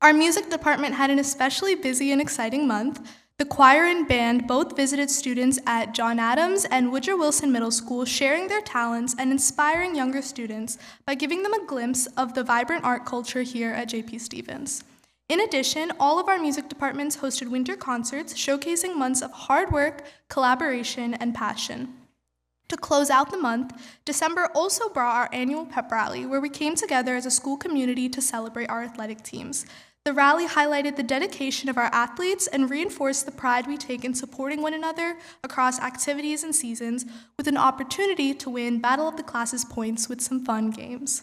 M: Our music department had an especially busy and exciting month. The choir and band both visited students at John Adams and Woodrow Wilson Middle School, sharing their talents and inspiring younger students by giving them a glimpse of the vibrant art culture here at J.P. Stevens. In addition, all of our music departments hosted winter concerts showcasing months of hard work, collaboration, and passion. To close out the month, December also brought our annual pep rally, where we came together as a school community to celebrate our athletic teams. The rally highlighted the dedication of our athletes and reinforced the pride we take in supporting one another across activities and seasons, with an opportunity to win Battle of the Classes points with some fun games.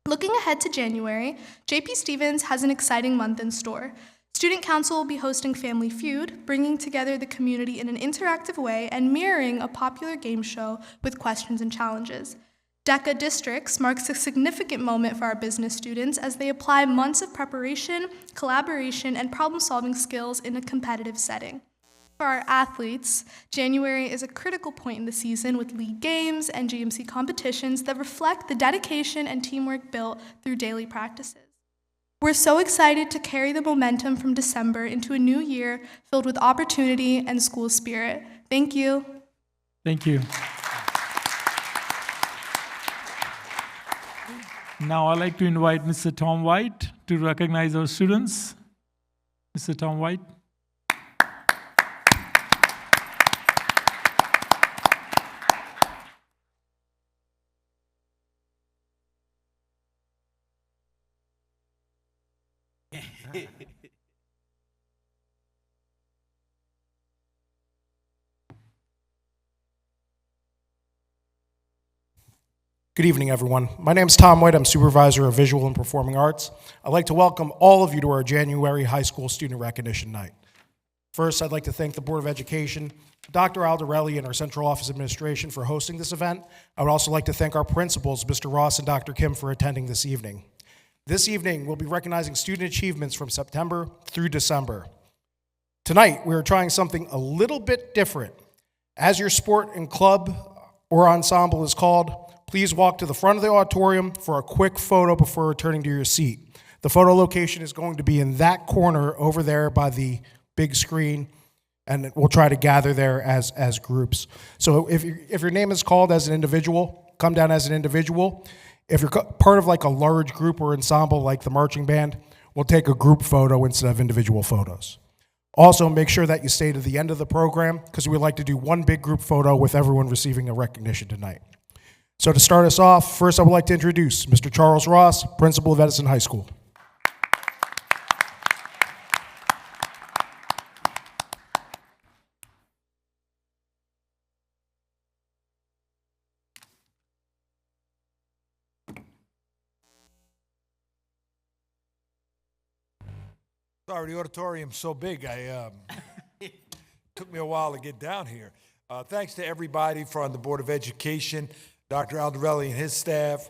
M: Looking ahead to January, J.P. Stevens has an exciting month in store. Student Council will be hosting Family Feud, bringing together the community in an interactive way and mirroring a popular game show with questions and challenges. DECA Districts marks a significant moment for our business students as they apply months of preparation, collaboration, and problem-solving skills in a competitive setting. For our athletes, January is a critical point in the season with league games and GMC competitions that reflect the dedication and teamwork built through daily practices. We're so excited to carry the momentum from December into a new year filled with opportunity and school spirit. Thank you.
A: Thank you. Now I'd like to invite Mr. Tom White to recognize our students. Mr. Tom White.
N: Good evening, everyone. My name is Tom White. I'm Supervisor of Visual and Performing Arts. I'd like to welcome all of you to our January High School Student Recognition Night. First, I'd like to thank the Board of Education, Dr. Aldarelli, and our Central Office Administration for hosting this event. I would also like to thank our principals, Mr. Ross and Dr. Kim, for attending this evening. This evening, we'll be recognizing student achievements from September through December. Tonight, we are trying something a little bit different. As your sport and club or ensemble is called, please walk to the front of the auditorium for a quick photo before returning to your seat. The photo location is going to be in that corner over there by the big screen, and we'll try to gather there as groups. So if your name is called as an individual, come down as an individual. If you're part of like a large group or ensemble like the marching band, we'll take a group photo instead of individual photos. Also, make sure that you stay to the end of the program because we'd like to do one big group photo with everyone receiving a recognition tonight. So to start us off, first I would like to introduce Mr. Charles Ross, Principal of Edison High School.
O: Sorry, the auditorium's so big, took me a while to get down here. Thanks to everybody from the Board of Education, Dr. Aldarelli and his staff,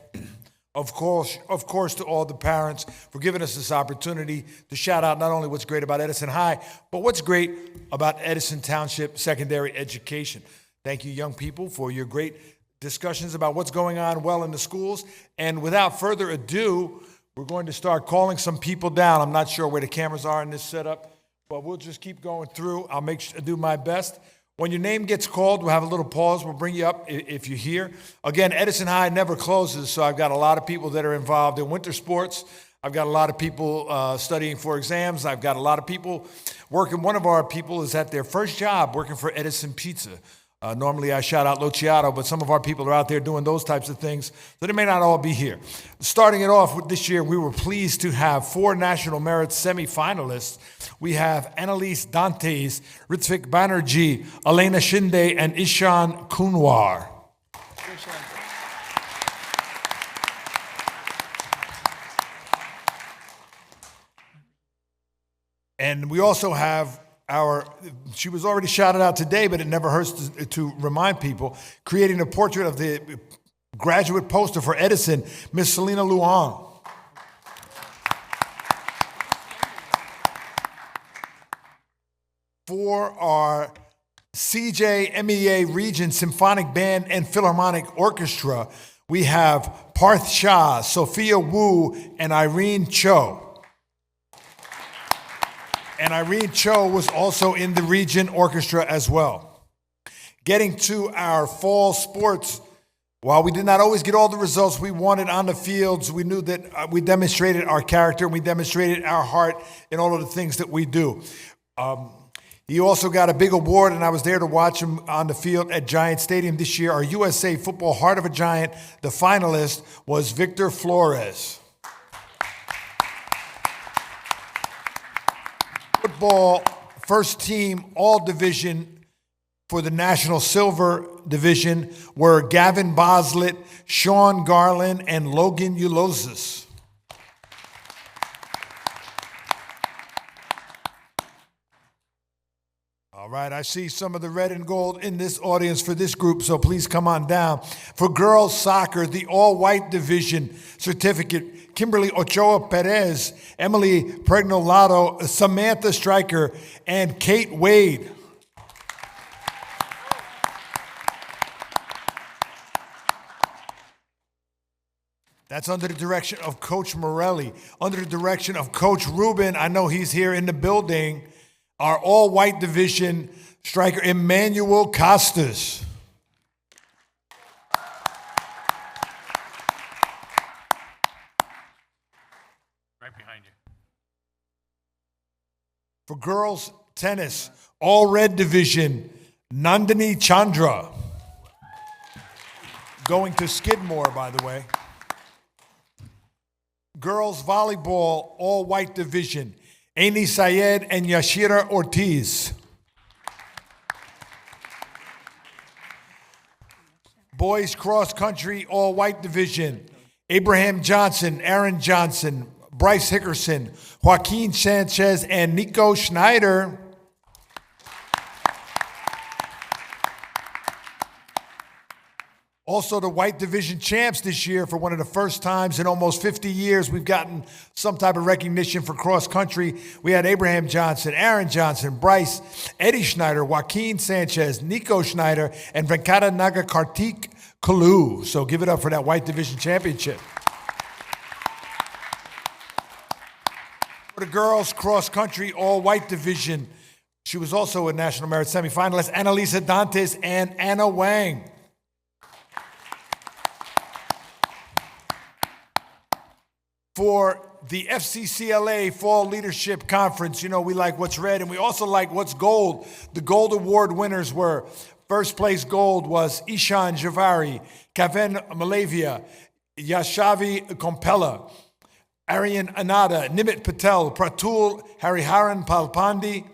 O: of course to all the parents for giving us this opportunity to shout out not only what's great about Edison High, but what's great about Edison Township Secondary Education. Thank you, young people, for your great discussions about what's going on well in the schools. And without further ado, we're going to start calling some people down. I'm not sure where the cameras are in this setup, but we'll just keep going through. I'll do my best. When your name gets called, we'll have a little pause. We'll bring you up if you're here. Again, Edison High never closes, so I've got a lot of people that are involved in winter sports. I've got a lot of people studying for exams. I've got a lot of people working. One of our people is at their first job working for Edison Pizza. Normally I shout out Luciato, but some of our people are out there doing those types of things, so they may not all be here. Starting it off with this year, we were pleased to have 4 National Merit semifinalists. We have Annalise Dantes, Ritvik Banerjee, Elena Shinde, and Ishan Kunwar. And we also have she was already shouted out today, but it never hurts to remind people, creating a portrait of the graduate poster for Edison, Miss Selena Luong. For our CJMEA Region Symphonic Band and Philharmonic Orchestra, we have Parth Shah, Sophia Wu, and Irene Cho. And Irene Cho was also in the Region Orchestra as well. Getting to our fall sports, while we did not always get all the results we wanted on the fields, we knew that we demonstrated our character and we demonstrated our heart in all of the things that we do. He also got a big award, and I was there to watch him on the field at Giant Stadium this year. Our USA Football Heart of a Giant, the finalist, was Victor Flores. Football, first team, all division for the National Silver Division were Gavin Boslett, Sean Garland, and Logan Ulozis. All right, I see some of the red and gold in this audience for this group, so please come on down. For girls soccer, the all-white division certificate, Kimberly Ochoa Perez, Emily Pregnolato, Samantha Stryker, and Kate Wade. That's under the direction of Coach Morelli. Under the direction of Coach Rubin, I know he's here in the building, our all-white division striker, Emmanuel Costas.
D: Right behind you.
O: For girls tennis, all-red division, Nandini Chandra. Going to Skidmore, by the way. Girls volleyball, all-white division, Aini Syed and Yashira Ortiz. Boys cross country, all-white division, Abraham Johnson, Aaron Johnson, Bryce Hickerson, Joaquin Sanchez, and Nico Schneider. Also, the white division champs this year for one of the first times in almost 50 years. We've gotten some type of recognition for cross country. We had Abraham Johnson, Aaron Johnson, Bryce, Eddie Schneider, Joaquin Sanchez, Nico Schneider, and Venkata Naga Kartik Kalu. So give it up for that white division championship. For the girls cross country all white division, she was also a national merit semifinalist, Annalisa Dantes and Anna Wang. For the FCCLA Fall Leadership Conference, you know, we like what's red and we also like what's gold. The gold award winners were, first place gold was Ishan Javari, Kaven Malavia, Yashavi Kompella, Aryan Anada, Nimit Patel, Pratul Hariharan Palpandi.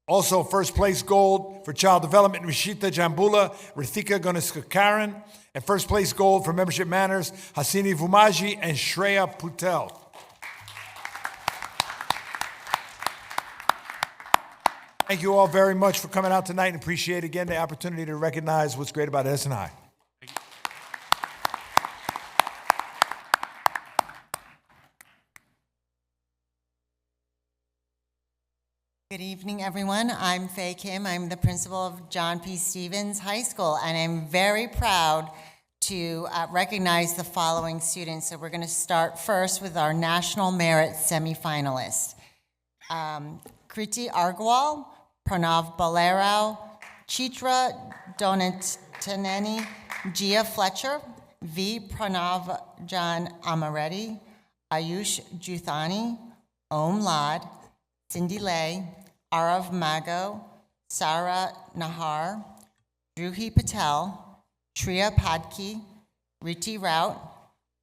O: Also first place gold for child development, Rishita Jambula, Rithika Guneskakaran. And first place gold for membership manners, Hasini Vumaji and Shreya Putel. Thank you all very much for coming out tonight and appreciate again the opportunity to recognize what's great about SNI.
P: Good evening, everyone. I'm Faye Kim. I'm the principal of John P. Stevens High School, and I'm very proud to recognize the following students. So we're going to start first with our National Merit semifinalists. Kriti Argwal, Pranav Balerao, Chitra Donataneni, Gia Fletcher, V. Pranav Jan Amareddy, Ayush Juthani, Om Lad, Cindy Lay, Arav Mago, Sarah Nahar, Druhi Patel, Shriya Padki, Riti Raut,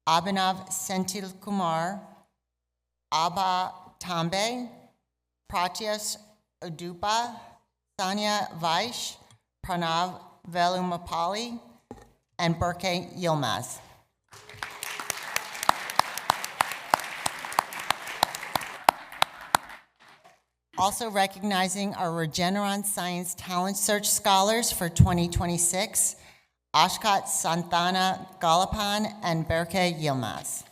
P: Abhinav Senthil Kumar, Abha Tambe, Pratyas Udupa, Sanya Vaish, Pranav Velumapalli, and Berke Yilmaz. Also recognizing our Regeneron Science Talent Search Scholars for 2026, Ashkat Santana Galapan and Berke Yilmaz.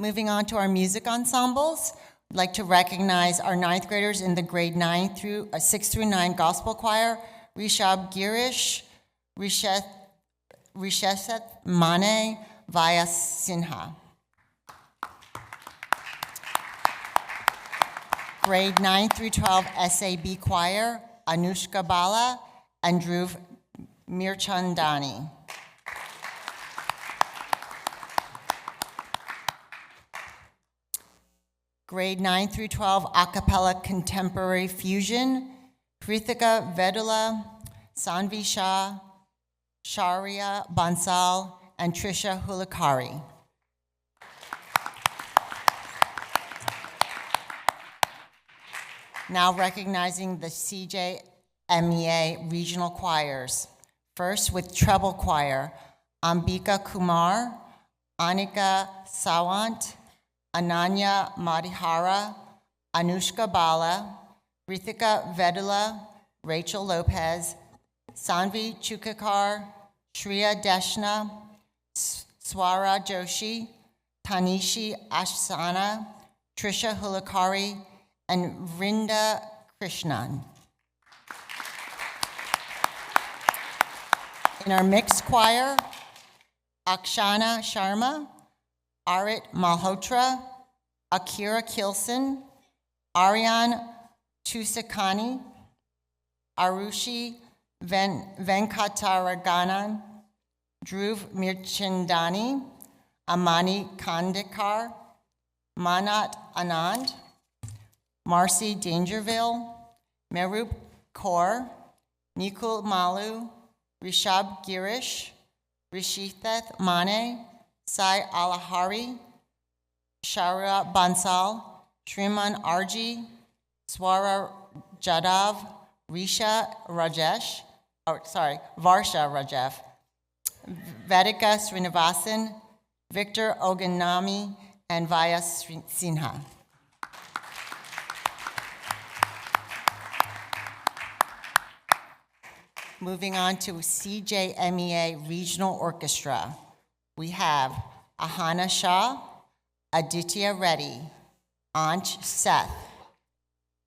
P: Moving on to our music ensembles, I'd like to recognize our ninth graders in the grade 6 through 9 gospel choir, Rishab Girish, Risheshet Mane, Vaya Sinha. Grade 9 through 12 SAB choir, Anushka Bala and Dhruv Mirchandani. Grade 9 through 12 a cappella contemporary fusion, Krithika Vedula, Sanvi Shah, Sharia Bansal, and Trisha Hulikari. Now recognizing the CJMEA regional choirs. First with treble choir, Ambika Kumar, Anika Sawant, Ananya Madhihara, Anushka Bala, Rithika Vedula, Rachel Lopez, Sanvi Chukakar, Shriya Deshna, Swara Joshi, Tanishi Ashsana, Trisha Hulikari, and Vrinda Krishnan. In our mixed choir, Akshana Sharma, Arit Malhotra, Akira Kilson, Aryan Tusakani, Arushi Venkataraganan, Dhruv Mirchandani, Amani Kandikar, Manat Anand, Marcy Dangerville, Merup Kaur, Nikul Malu, Rishab Girish, Rishitheth Mane, Sai Alahari, Sharia Bansal, Shriman Arji, Swara Jadav, Varsha Rajev, Vedika Srinivasan, Victor Oganami, and Vaya Sinha. Moving on to CJMEA Regional Orchestra, we have Ahana Shah, Aditya Reddy, Ansh Seth,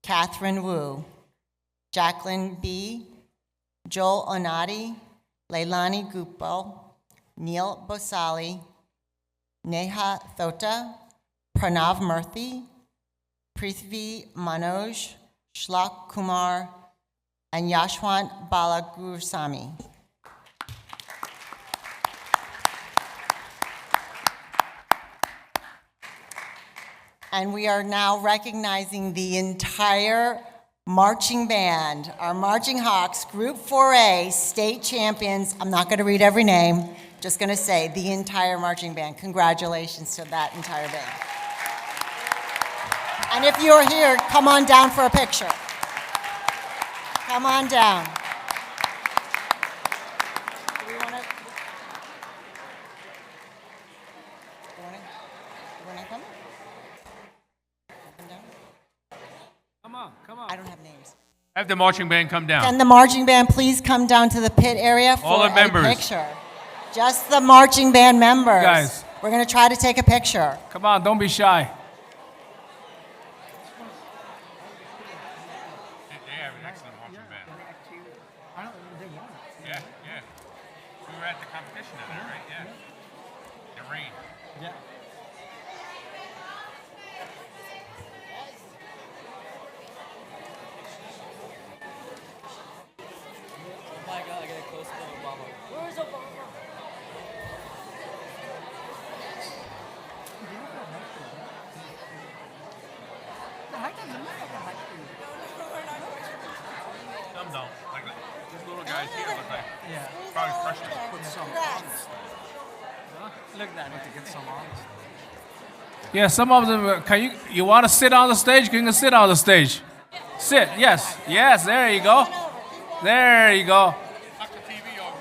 P: Catherine Wu, Jacqueline B., Joel Onati, Leilani Gupal, Neil Bosali, Neha Thota, Pranav Murthy, Prithvi Manoj, Shlok Kumar, and Yashwant Balagurusamy. And we are now recognizing the entire marching band, our Marching Hawks, Group 4A, state champions. I'm not going to read every name, just going to say the entire marching band. Congratulations to that entire band. And if you're here, come on down for a picture. Come on down. Do we want to? You want to come? Come down?
I: Come on.
P: I don't have names.
D: Have the marching band come down.
P: Can the marching band please come down to the pit area for
D: All the
P: a
D: members.
P: picture? Just the marching band members.
I: Guys.
P: We're going to try to take a picture.
I: Come on, don't be shy.
D: They have an excellent marching band. Yeah. We were at the competition today, right? Yeah. The rain.
H: Yeah.
Q: Oh my God, I got a close up of Obama. Where's Obama?
D: Some don't. Like these little guys here look like probably freshmen.
H: Look at that. To get some on.
I: Yeah, some of them, you want to sit on the stage? You can sit on the stage. Sit, yes, there you go. There you go.
D: Tuck the TV over.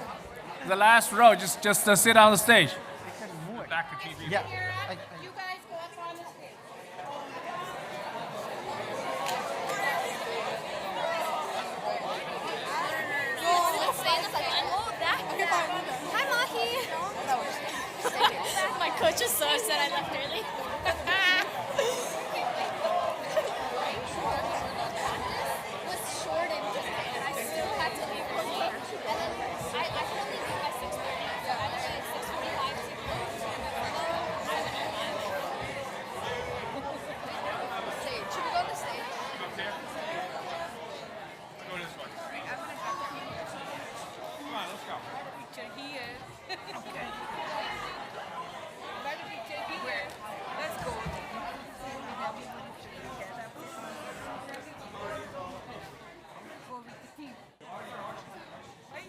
I: The last row, just sit on the stage.
D: Back the TV.
H: Yeah.
K: You guys go up on the stage.
R: Hi, Mahi. My coach is so upset I left early. picture here. Okay. Better picture here. Let's go. Go with the team. Right?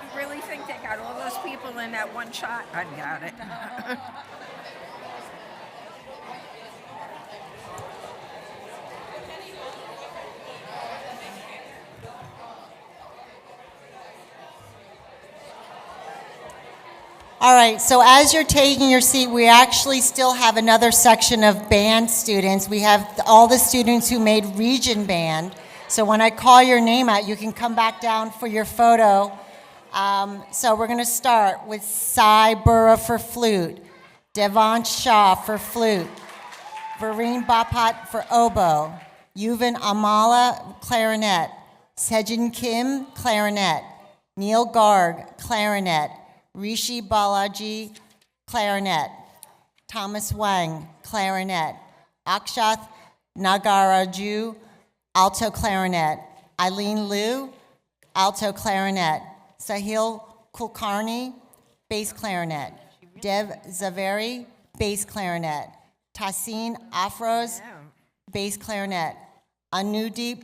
C: You really think they got all those people in that one shot? I doubt it.
P: All right, so as you're taking your seat, we actually still have another section of band students. We have all the students who made region band. So when I call your name out, you can come back down for your photo. So we're going to start with Sai Burra for flute, Devon Shah for flute, Vareen Bapat for oboe, Yuvan Amala, clarinet, Sejin Kim, clarinet, Neil Garg, clarinet, Rishi Balaji, clarinet, Thomas Wang, clarinet, Akshath Nagaraju, alto clarinet, Eileen Liu, alto clarinet, Sahil Kulkarni, bass clarinet, Dev Zaveri, bass clarinet, Tahsin Afroz, bass clarinet, Anudeep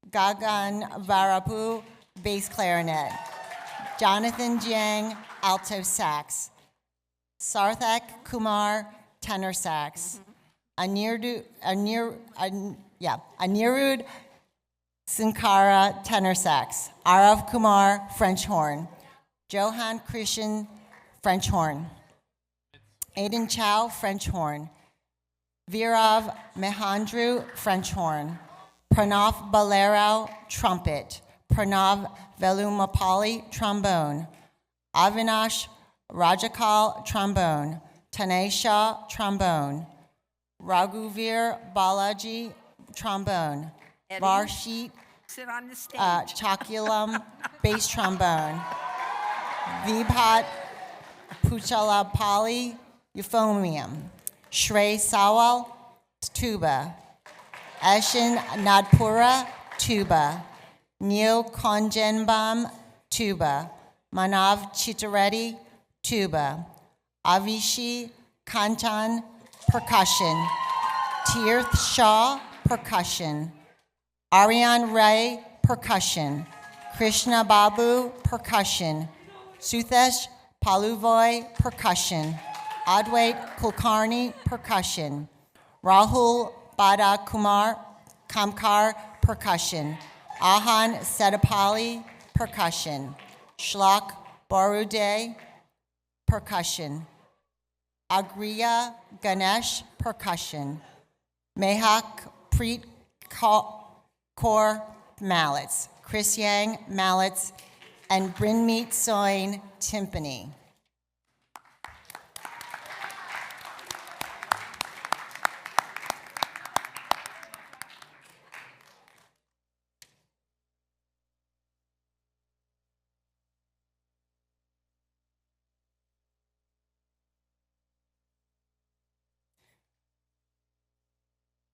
P: Gagan Varapu, bass clarinet, Jonathan Jiang, alto sax, Sarthak Kumar, tenor sax, Anirudh Sankara, tenor sax, Arav Kumar, French horn, Johan Christian, French horn, Aiden Chow, French horn, Virav Mehandru, French horn, Pranav Balerao, trumpet, Pranav Velumapalli, trombone, Avinash Rajakal, trombone, Tanesha, trombone, Raghuvir Balaji, trombone,
C: Eddie,
P: Varshit
C: sit on the stage.
P: Chakulam, bass trombone, Vibhat Puchalapalli, euphonium, Shrey Sawal, tuba, Ashin Nadpura, tuba, Neo Konjenbam, tuba, Manav Chitareddy, tuba, Avishi Kanchan, percussion, Tirth Shah, percussion, Aryan Ray, percussion, Krishna Babu, percussion, Suthesh Paluvoy, percussion, Adwait Kulkarni, percussion, Rahul Bada Kumar, Kamkar, percussion, Ahan Sedapali, percussion, Shlok Barude, percussion, Agriya Ganesh, percussion, Mehak Preet Kaur, mallets, Chris Yang, mallets, and Brinmeet Soin, timpani.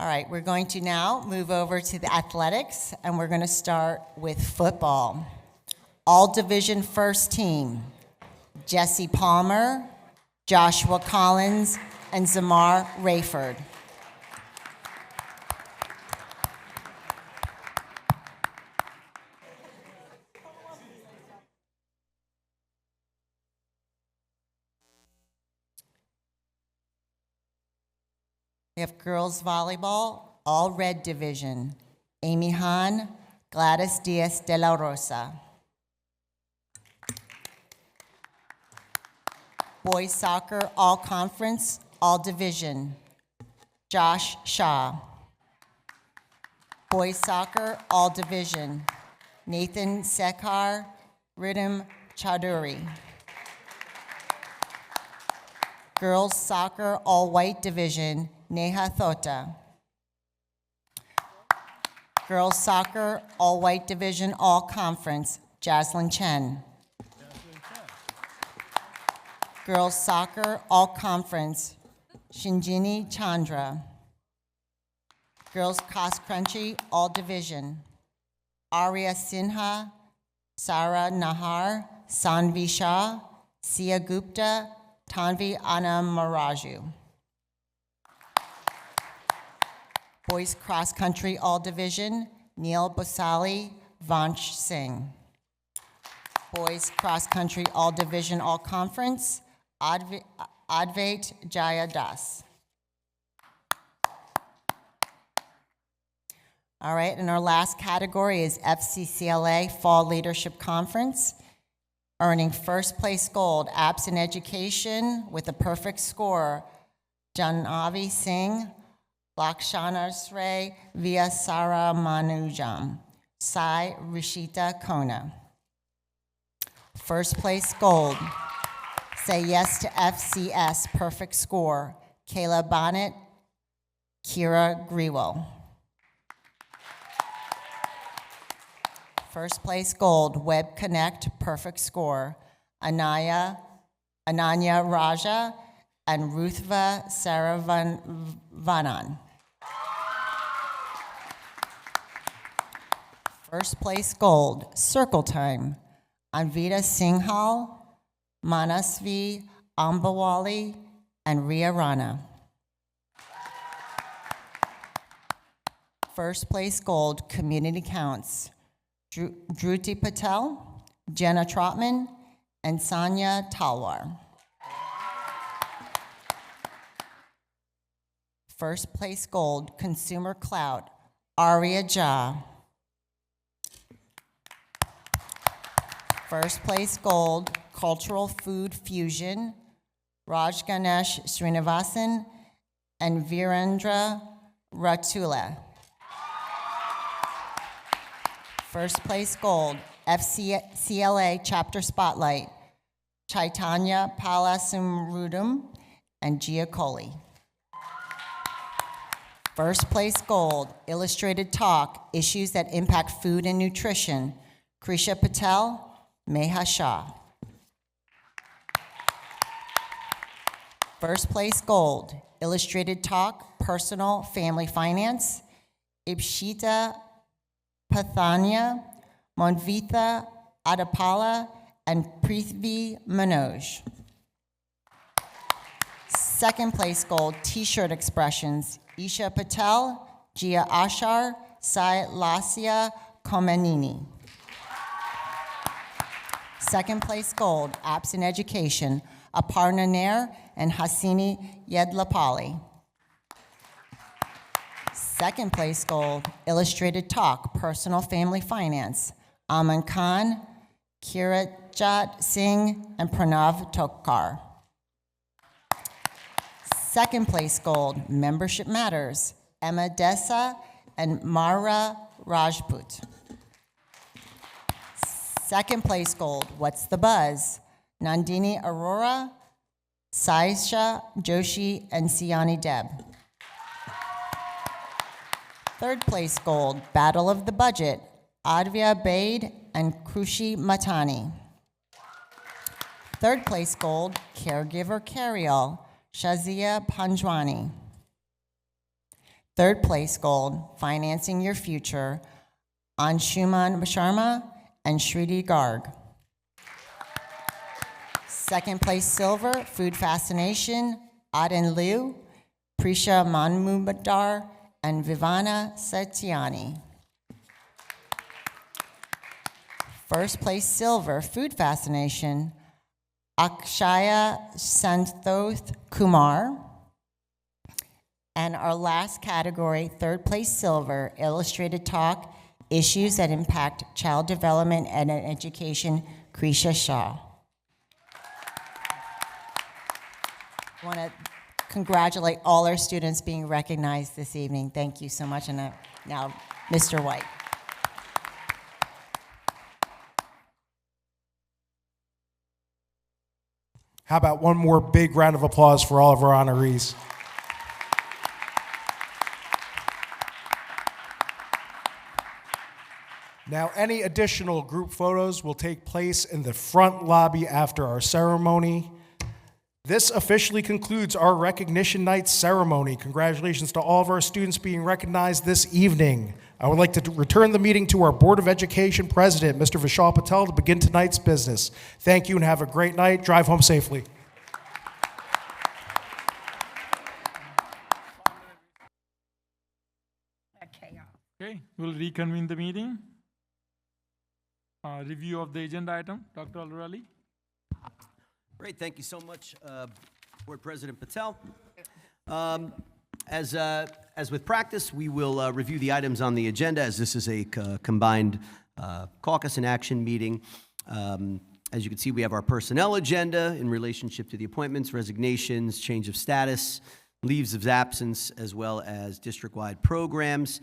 P: All right, we're going to now move over to the athletics, and we're going to start with football. All Division First Team, Jesse Palmer, Joshua Collins, and Zamar Rayford. We have girls volleyball, all red division. Amy Hahn, Gladys Diaz de la Rosa. Boys soccer, all conference, all division. Josh Shaw. Boys soccer, all division. Nathan Sekhar, Ridham Chaudhuri. Girls soccer, all white division. Neha Thota. Girls soccer, all white division, all conference, Jaslyn Chen. Girls soccer, all conference, Shinjini Chandra. Girls cross country, all division, Arya Sinha, Sara Nahar, Sanvi Shah, Sia Gupta, Tanvi Anamaraju. Boys cross country, all division, Neil Basali, Vansh Singh. Boys cross country, all division, all conference, Advait Jaya Das. All right, and our last category is FCCLA Fall Leadership Conference, earning first place gold, Abs in Education with a perfect score, Janavi Singh, Lakshana Sray via Sara Manujam, Sai Rishita Kona. First place gold, Say Yes to FCS, perfect score, Kayla Bonnet, Kira Grewell. First place gold, Web Connect, perfect score, Ananya Raja and Ruthva Saravanan. First place gold, Circle Time, Anvita Singhal, Manasvi Ambawali, and Ria Rana. First place gold, Community Counts, Dhruti Patel, Jenna Trotman, and Sanya Talwar. First place gold, Consumer Clout, Arya Jha. First place gold, Cultural Food Fusion, Raj Ganesh Srinivasan and Virendra Ratula. First place gold, FCCLA Chapter Spotlight, Chaitanya Palasumrudum and Gia Kohli. First place gold, Illustrated Talk, Issues that Impact Food and Nutrition, Krisha Patel, Meha Shah. First place gold, Illustrated Talk, Personal Family Finance, Ipshita Pathania, Monvita Adapala, and Prithvi Manoj. Second place gold, T-shirt expressions, Isha Patel, Gia Ashar, Sai Lasya Komenini. Second place gold, Apps in Education, Aparna Nair and Hasini Yedlapali. Second place gold, Illustrated Talk, Personal Family Finance, Aman Khan, Kiranjot Singh, and Pranav Tokar. Second place gold, Membership Matters, Emma Desa and Mara Rajput. Second place gold, What's the Buzz? Nandini Arora, Saisha Joshi, and Siani Deb. Third place gold, Battle of the Budget, Advia Bade and Krushi Matani. Third place gold, Caregiver Carryall, Shazia Panjwani. Third place gold, Financing Your Future, Anshuman Sharma and Shriti Garg. Second place silver, Food Fascination, Aden Liu, Prisha Manmudar, and Vivana Satyani. First place silver, Food Fascination, Akshaya Santhoth Kumar. And our last category, third place silver, Illustrated Talk, Issues that Impact Child Development and Education, Krisha Shah. I want to congratulate all our students being recognized this evening. Thank you so much. And now, Mr. White.
N: How about one more big round of applause for all of our honorees? Now, any additional group photos will take place in the front lobby after our ceremony. This officially concludes our recognition night ceremony. Congratulations to all of our students being recognized this evening. I would like to return the meeting to our Board of Education President, Mr. Vishal Patel, to begin tonight's business. Thank you and have a great night. Drive home safely.
A: Okay, we'll reconvene the meeting. Review of the agenda item, Dr. Aldarelli.
E: Great, thank you so much, Board President Patel. As with practice, we will review the items on the agenda, as this is a combined caucus and action meeting. As you can see, we have our personnel agenda in relationship to the appointments, resignations, change of status, leaves of absence, as well as district-wide programs.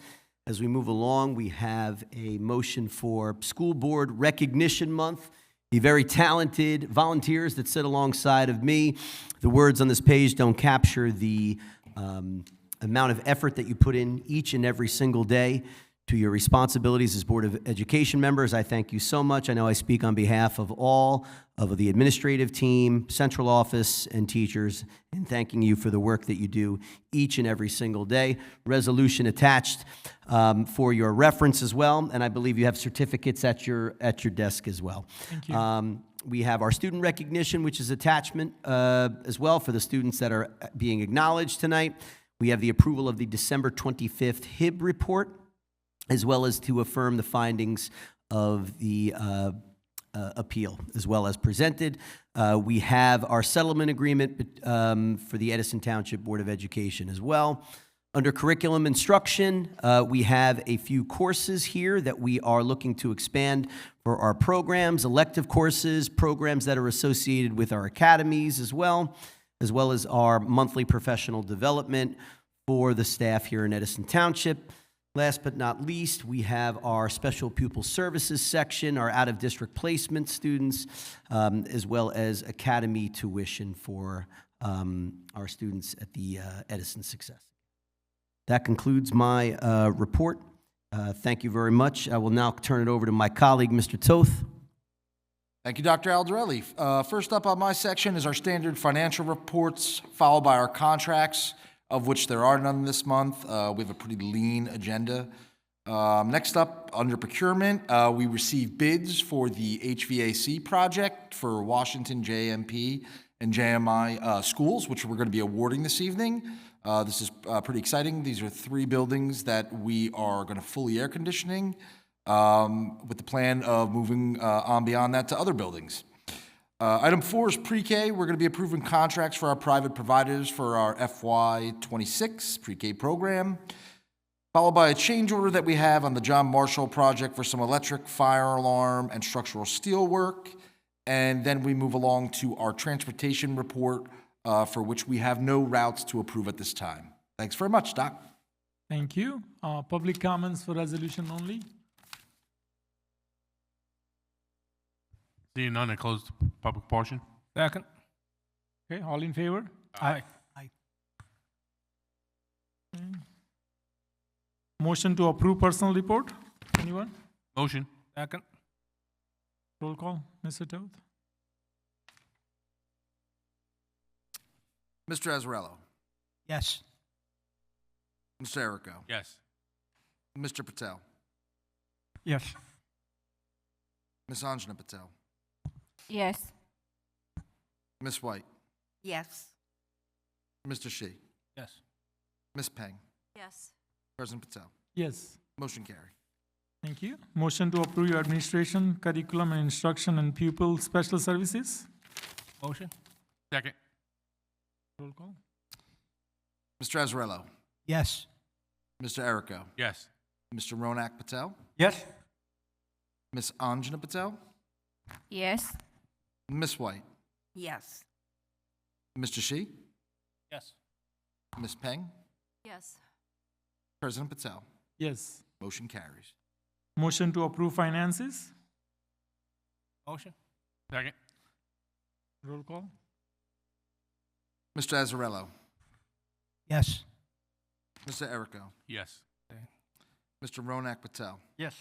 E: As we move along, we have a motion for School Board Recognition Month. The very talented volunteers that sit alongside of me. The words on this page don't capture the amount of effort that you put in each and every single day to your responsibilities as Board of Education members. I thank you so much. I know I speak on behalf of all of the administrative team, central office, and teachers in thanking you for the work that you do each and every single day. Resolution attached for your reference as well, and I believe you have certificates at your desk as well.
A: Thank you.
E: We have our student recognition, which is attachment as well for the students that are being acknowledged tonight. We have the approval of the December 25th HIB report, as well as to affirm the findings of the appeal, as well as presented. We have our settlement agreement for the Edison Township Board of Education as well. Under curriculum instruction, we have a few courses here that we are looking to expand for our programs, elective courses, programs that are associated with our academies as well as our monthly professional development for the staff here in Edison Township. Last but not least, we have our special pupil services section, our out-of-district placement students, as well as academy tuition for our students at the Edison Success. That concludes my report. Thank you very much. I will now turn it over to my colleague, Mr. Toth.
B: Thank you, Dr. Aldarelli. First up on my section is our standard financial reports, followed by our contracts, of which there are none this month. We have a pretty lean agenda. Next up, under procurement, we received bids for the HVAC project for Washington, JMP, and JMI schools, which we're going to be awarding this evening. This is pretty exciting. These are 3 buildings that we are going to fully air conditioning, with the plan of moving on beyond that to other buildings. Item 4 is pre-K. We're going to be approving contracts for our private providers for our FY26 pre-K program, followed by a change order that we have on the John Marshall project for some electric, fire alarm, and structural steel work. And then we move along to our transportation report, for which we have no routes to approve at this time. Thanks very much, Doc.
A: Thank you. Public comments for resolution only.
D: Seeing none, I close the public portion.
I: Second.
A: Okay, all in favor?
I: Aye.
A: Okay. Motion to approve personal report. Anyone?
D: Motion.
I: Second.
A: Roll call, Mr. Toth.
B: Mr. Azzarello.
J: Yes.
B: Mr. Errico.
D: Yes.
B: Mr. Patel.
H: Yes.
B: Ms. Anjana Patel.
K: Yes.
B: Ms. White.
C: Yes.
B: Mr. Shi.
I: Yes.
B: Ms. Peng.
G: Yes.
B: President Patel.
A: Yes.
B: Motion carried.
A: Thank you. Motion to approve your administration, curriculum and instruction and pupil special services.
I: Motion?
D: Second.
A: Roll call.
B: Mr. Azarello.
J: Yes.
B: Mr. Errico.
D: Yes.
B: Mr. Ronak Patel.
H: Yes.
B: Ms. Anjana Patel.
K: Yes.
B: Ms. White.
C: Yes.
B: Mr. Shi.
I: Yes.
B: Ms. Peng.
G: Yes.
B: President Patel.
A: Yes.
B: Motion carries.
A: Motion to approve finances.
I: Motion?
D: Second.
A: Roll call.
B: Mr. Azarello.
J: Yes.
B: Mr. Errico.
D: Yes.
B: Mr. Ronak Patel.
H: Yes.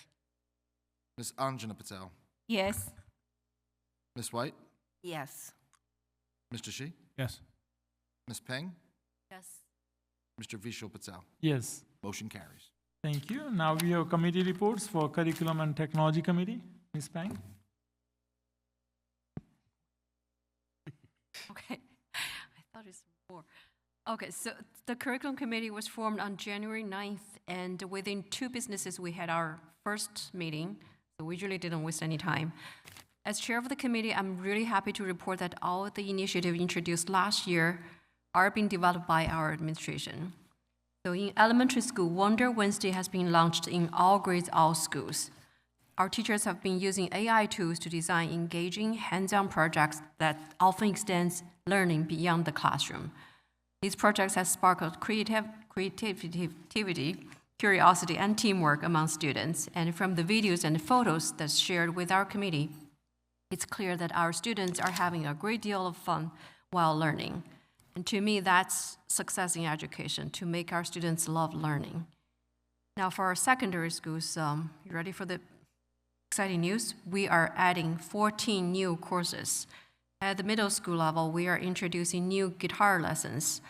B: Ms. Anjana Patel.
K: Yes.
B: Ms. White.
C: Yes.
B: Mr. Shi.
I: Yes.
B: Ms. Peng.
G: Yes.
B: Mr. Vishal Patel.
A: Yes.
B: Motion carries.
A: Thank you. Now we have committee reports for Curriculum and Technology Committee. Ms. Pang.
G: Okay. I thought it's more. Okay, so the Curriculum Committee was formed on January 9th, and within 2 businesses, we had our first meeting, so we really didn't waste any time. As chair of the committee, I'm really happy to report that all of the initiatives introduced last year are being developed by our administration. So in elementary school, Wonder Wednesday has been launched in all grades, all schools. Our teachers have been using AI tools to design engaging, hands-on projects that often extends learning beyond the classroom. These projects have sparkled creativity, curiosity, and teamwork among students. And from the videos and photos that's shared with our committee, it's clear that our students are having a great deal of fun while learning. And to me, that's success in education, to make our students love learning. Now, for our secondary schools, you ready for the exciting news? We are adding 14 new courses. At the middle school level, we are introducing new guitar lessons.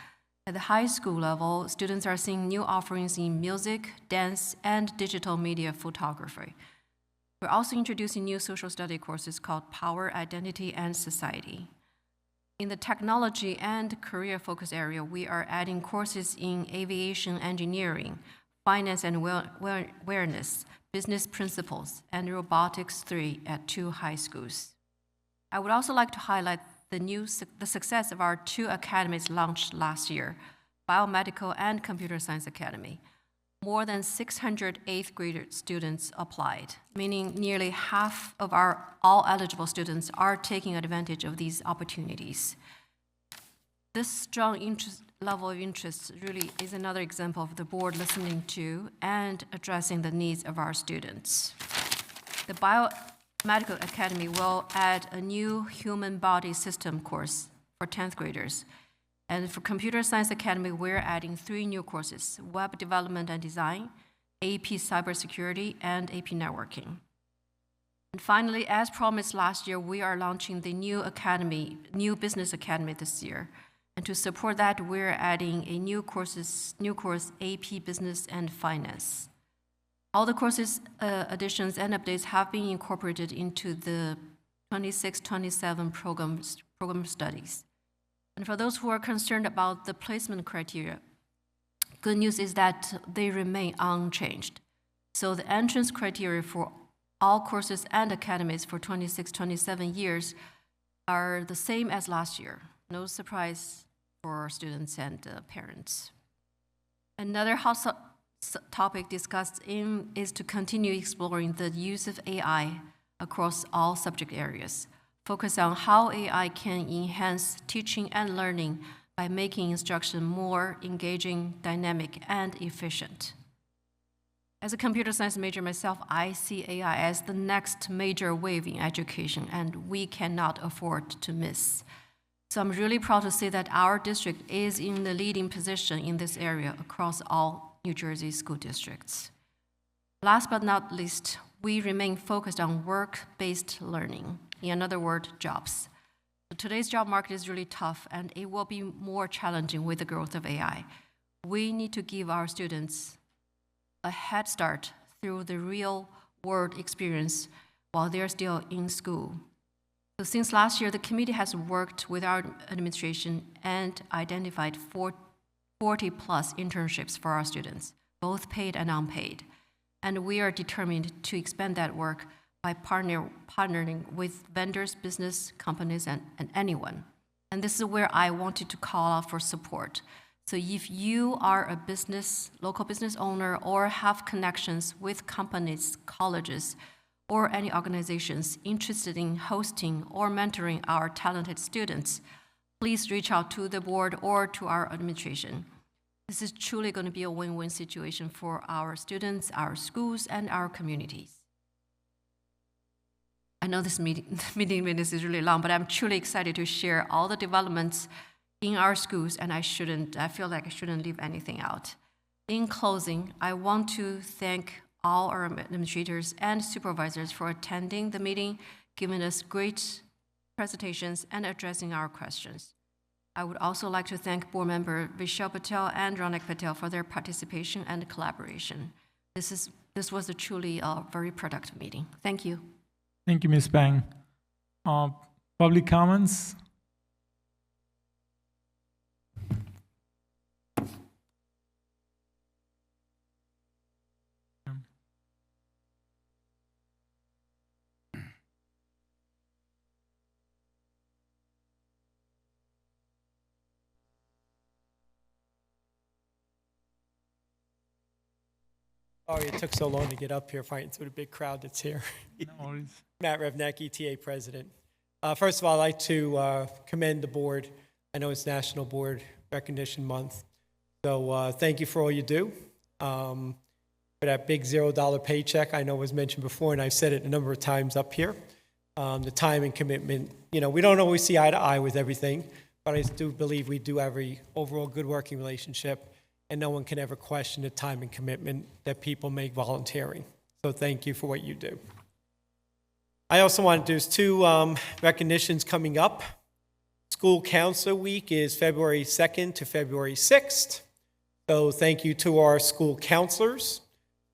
G: At the high school level, students are seeing new offerings in music, dance, and digital media photography. We're also introducing new social study courses called Power, Identity, and Society. In the technology and career focus area, we are adding courses in aviation engineering, finance and awareness, business principles, and robotics 3 at 2 high schools. I would also like to highlight the success of our 2 academies launched last year, Biomedical and Computer Science Academy. More than 600 8th grade students applied, meaning nearly half of our all eligible students are taking advantage of these opportunities. This strong level of interest really is another example of the board listening to and addressing the needs of our students. The Biomedical Academy will add a new human body system course for 10th graders. And for Computer Science Academy, we're adding 3 new courses: Web Development and Design, AP Cybersecurity, and AP Networking. And finally, as promised last year, we are launching the new Business Academy this year. And to support that, we're adding a new course, AP Business and Finance. All the courses, additions, and updates have been incorporated into the 26-27 program studies. And for those who are concerned about the placement criteria, good news is that they remain unchanged. So the entrance criteria for all courses and academies for 26-27 years are the same as last year. No surprise for students and parents. Another hot topic discussed is to continue exploring the use of AI across all subject areas. Focus on how AI can enhance teaching and learning by making instruction more engaging, dynamic, and efficient. As a computer science major myself, I see AI as the next major wave in education, and we cannot afford to miss. So I'm really proud to say that our district is in the leading position in this area across all New Jersey school districts. Last but not least, we remain focused on work-based learning. In other words, jobs. So today's job market is really tough, and it will be more challenging with the growth of AI. we need to give our students a head start through the real world experience while they're still in school. So since last year, the committee has worked with our administration and identified 40 plus internships for our students, both paid and unpaid. And we are determined to expand that work by partnering with vendors, business companies, and anyone. And this is where I wanted to call out for support. So if you are a business, local business owner, or have connections with companies, colleges, or any organizations interested in hosting or mentoring our talented students, please reach out to the board or to our administration. This is truly going to be a win-win situation for our students, our schools, and our communities. I know this meeting minutes is really long, but I'm truly excited to share all the developments in our schools, and I feel like I shouldn't leave anything out. In closing, I want to thank all our administrators and supervisors for attending the meeting, giving us great presentations, and addressing our questions. I would also like to thank board member Vishal Patel and Ronak Patel for their participation and collaboration. This was a truly very productive meeting. Thank you.
A: Thank you, Ms. Bang. Public comments?
S: Sorry it took so long to get up here, fighting through the big crowd that's here.
A: No worries.
S: Matt Revnek, ETA President. First of all, I'd like to commend the board. I know it's National Board Recognition Month. So thank you for all you do. For that big $0 paycheck, I know was mentioned before, and I've said it a number of times up here. The time and commitment, we don't always see eye to eye with everything, but I do believe we do have an overall good working relationship, and no one can ever question the time and commitment that people make volunteering. So thank you for what you do. I also want to do two recognitions coming up. School Counselor Week is February 2nd to February 6th. So thank you to our school counselors,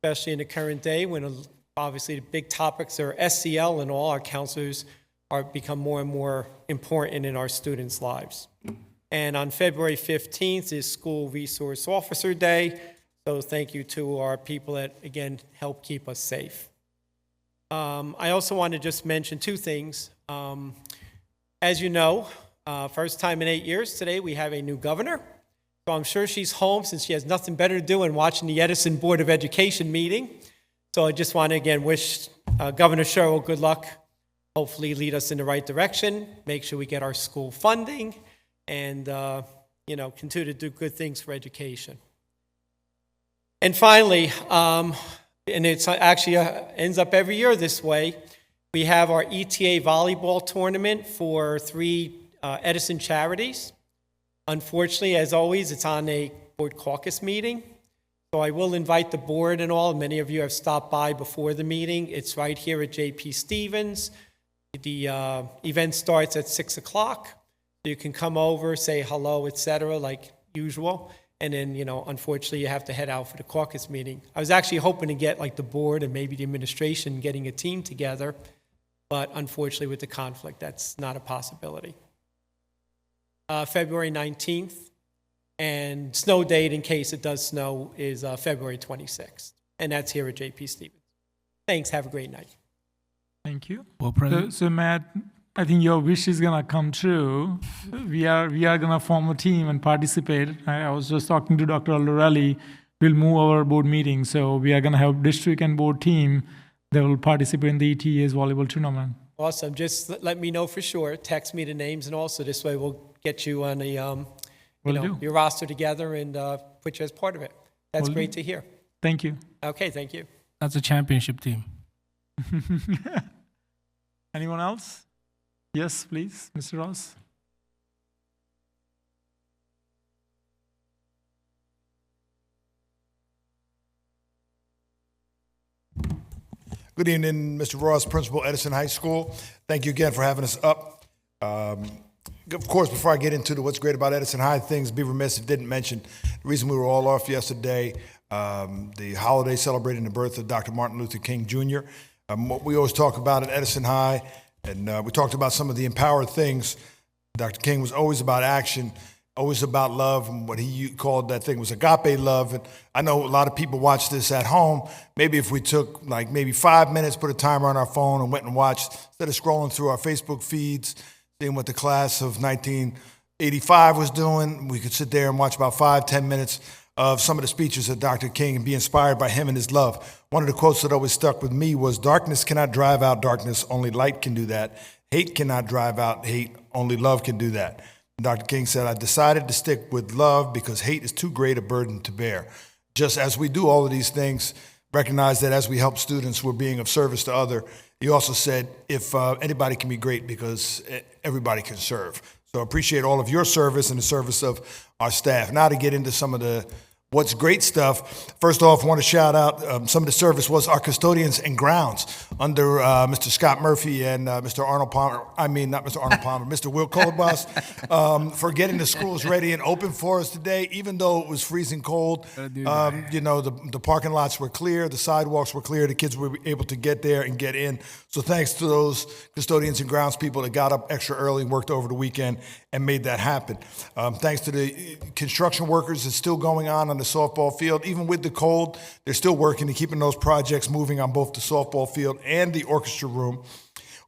S: especially in the current day when obviously the big topics are SEL and all. Our counselors are become more and more important in our students' lives. And on February 15th is School Resource Officer Day. So thank you to our people that, again, help keep us safe. I also want to just mention two things. As you know, first time in 8 years today, we have a new governor. So I'm sure she's home since she has nothing better to do than watching the Edison Board of Education meeting. So I just want to, again, wish Governor Sherrill good luck. Hopefully lead us in the right direction, make sure we get our school funding, and continue to do good things for education. And finally, and it's actually ends up every year this way, we have our ETA volleyball tournament for 3 Edison charities. Unfortunately, as always, it's on a board caucus meeting. So I will invite the board and all. Many of you have stopped by before the meeting. It's right here at J.P. Stevens. The event starts at 6 o'clock. You can come over, say hello, etc., like usual. And then, unfortunately, you have to head out for the caucus meeting. I was actually hoping to get like the board and maybe the administration getting a team together, but unfortunately with the conflict, that's not a possibility. February 19th, and snow date in case it does snow is February 26th. And that's here at J.P. Stevens. Thanks, have a great night.
A: Thank you.
I: Well, President.
A: So Matt, I think your wish is gonna come true. We are gonna form a team and participate. I was just talking to Dr. Aldarelli. We'll move our board meeting, so we are gonna have district and board team that will participate in the ETA's volleyball tournament.
S: Awesome. Just let me know for sure. Text me the names, and also this way we'll get you on the your roster together and put you as part of it. That's
A: Will
S: great
A: do.
S: to hear.
A: Thank you.
S: Okay, thank you.
I: That's a championship team.
A: Anyone else? Yes, please, Mr. Ross.
O: Good evening, Mr. Ross, Principal, Edison High School. Thank you again for having us up. of course, before I get into what's great about Edison High things, be remiss if didn't mention the reason we were all off yesterday, the holiday celebrating the birth of Dr. Martin Luther King Jr. What we always talk about at Edison High, and we talked about some of the empowered things. Dr. King was always about action, always about love, and what he called that thing was agape love. And I know a lot of people watch this at home. Maybe if we took like maybe 5 minutes, put a timer on our phone and went and watched, instead of scrolling through our Facebook feeds, seeing what the class of 1985 was doing, we could sit there and watch about 5-10 minutes of some of the speeches of Dr. King and be inspired by him and his love. One of the quotes that always stuck with me was, "Darkness cannot drive out darkness, only light can do that. Hate cannot drive out hate, only love can do that." And Dr. King said, "I decided to stick with love because hate is too great a burden to bear." Just as we do all of these things, recognize that as we help students, we're being of service to other. He also said, if anybody can be great because everybody can serve. So I appreciate all of your service and the service of our staff. Now to get into some of the what's great stuff. First off, I want to shout out some of the service was our custodians and grounds under Mr. Scott Murphy and Mr. Arnold Palmer. I mean, not Mr. Arnold Palmer, Mr. Will Colbus, for getting the schools ready and open for us today, even though it was freezing cold. You know, the parking lots were clear, the sidewalks were clear, the kids were able to get there and get in. So thanks to those custodians and grounds people that got up extra early, worked over the weekend, and made that happen. Thanks to the construction workers that's still going on the softball field. Even with the cold, they're still working and keeping those projects moving on both the softball field and the orchestra room.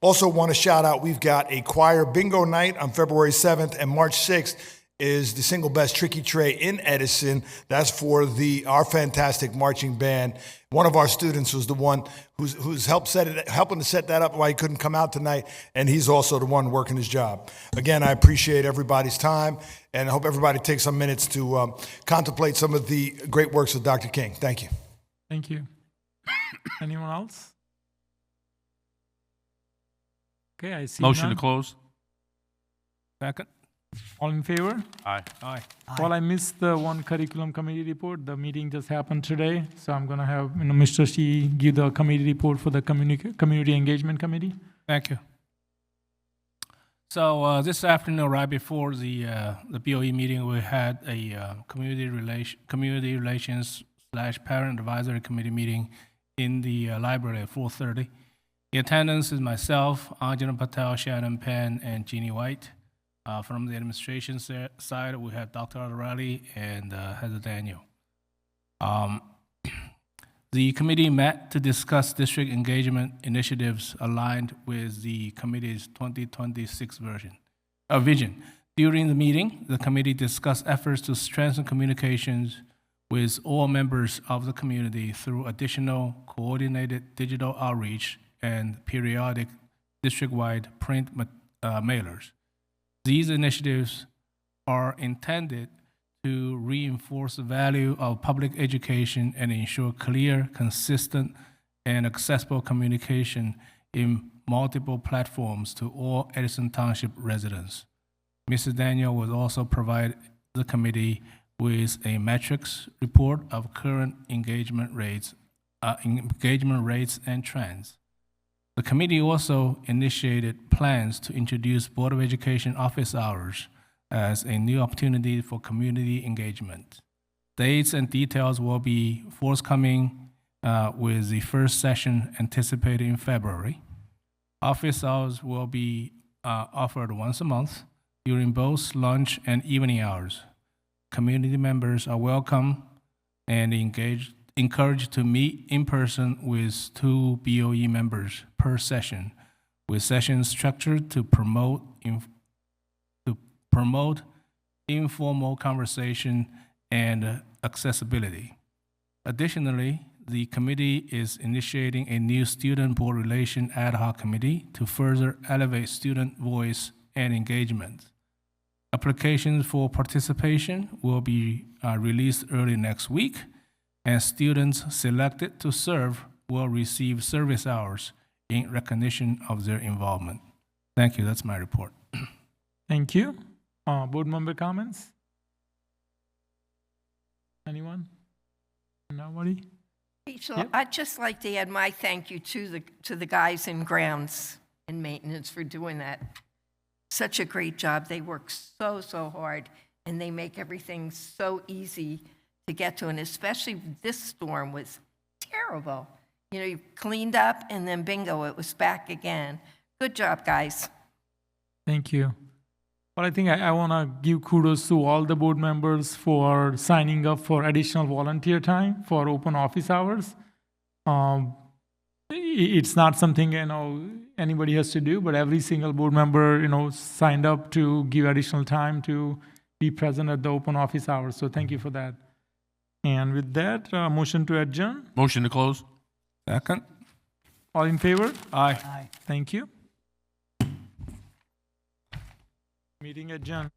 O: Also want to shout out, we've got a choir bingo night on February 7th, and March 6th is the single best Tricky Tray in Edison. That's for our fantastic marching band. One of our students was the one who's helping to set that up while he couldn't come out tonight, and he's also the one working his job. Again, I appreciate everybody's time, and I hope everybody takes some minutes to contemplate some of the great works of Dr. King. Thank you.
A: Thank you. Anyone else? Okay, I see
D: Motion
A: none.
D: to close.
I: Second.
A: All in favor?
D: Aye.
I: Aye.
A: Well, I missed the one curriculum committee report. The meeting just happened today, so I'm going to have Mr. Shi give the committee report for the community engagement committee.
I: Thank you. So this afternoon, right before the BOE meeting, we had a community relations / parent advisory committee meeting in the library at 4:30. In attendance is myself, Anjana Patel, Shannon Penn, and Jeannie White. From the administration side, we have Dr. Alderelli and Heather Daniel. The committee met to discuss district engagement initiatives aligned with the committee's 2026 vision. During the meeting, the committee discussed efforts to strengthen communications with all members of the community through additional coordinated digital outreach and periodic district-wide print mailers. These initiatives are intended to reinforce the value of public education and ensure clear, consistent, and accessible communication in multiple platforms to all Edison Township residents. Mrs. Daniel will also provide the committee with a metrics report of current engagement rates and trends. The committee also initiated plans to introduce Board of Education office hours as a new opportunity for community engagement. Dates and details will be forthcoming with the first session anticipated in February. Office hours will be offered once a month during both lunch and evening hours. Community members are welcome and encouraged to meet in person with 2 BOE members per session, with sessions structured to promote informal conversation and accessibility. Additionally, the committee is initiating a new student board relation ad hoc committee to further elevate student voice and engagement. Applications for participation will be released early next week, and students selected to serve will receive service hours in recognition of their involvement. Thank you. That's my report.
A: Thank you. Board member comments? Anyone? Nobody?
C: Rachel,
A: Yep.
C: I'd just like to add my thank you to the guys in grounds and maintenance for doing that. such a great job. They work so hard, and they make everything so easy to get to, and especially this storm was terrible. You know, you cleaned up, and then bingo, it was back again. Good job, guys.
A: Thank you. But I think I want to give kudos to all the board members for signing up for additional volunteer time for open office hours. It's not something, anybody has to do, but every single board member, signed up to give additional time to be present at the open office hours. So thank you for that. And with that, motion to adjourn.
D: Motion to close.
I: Second.
A: All in favor?
I: Aye.
A: Thank you. Meeting adjourned.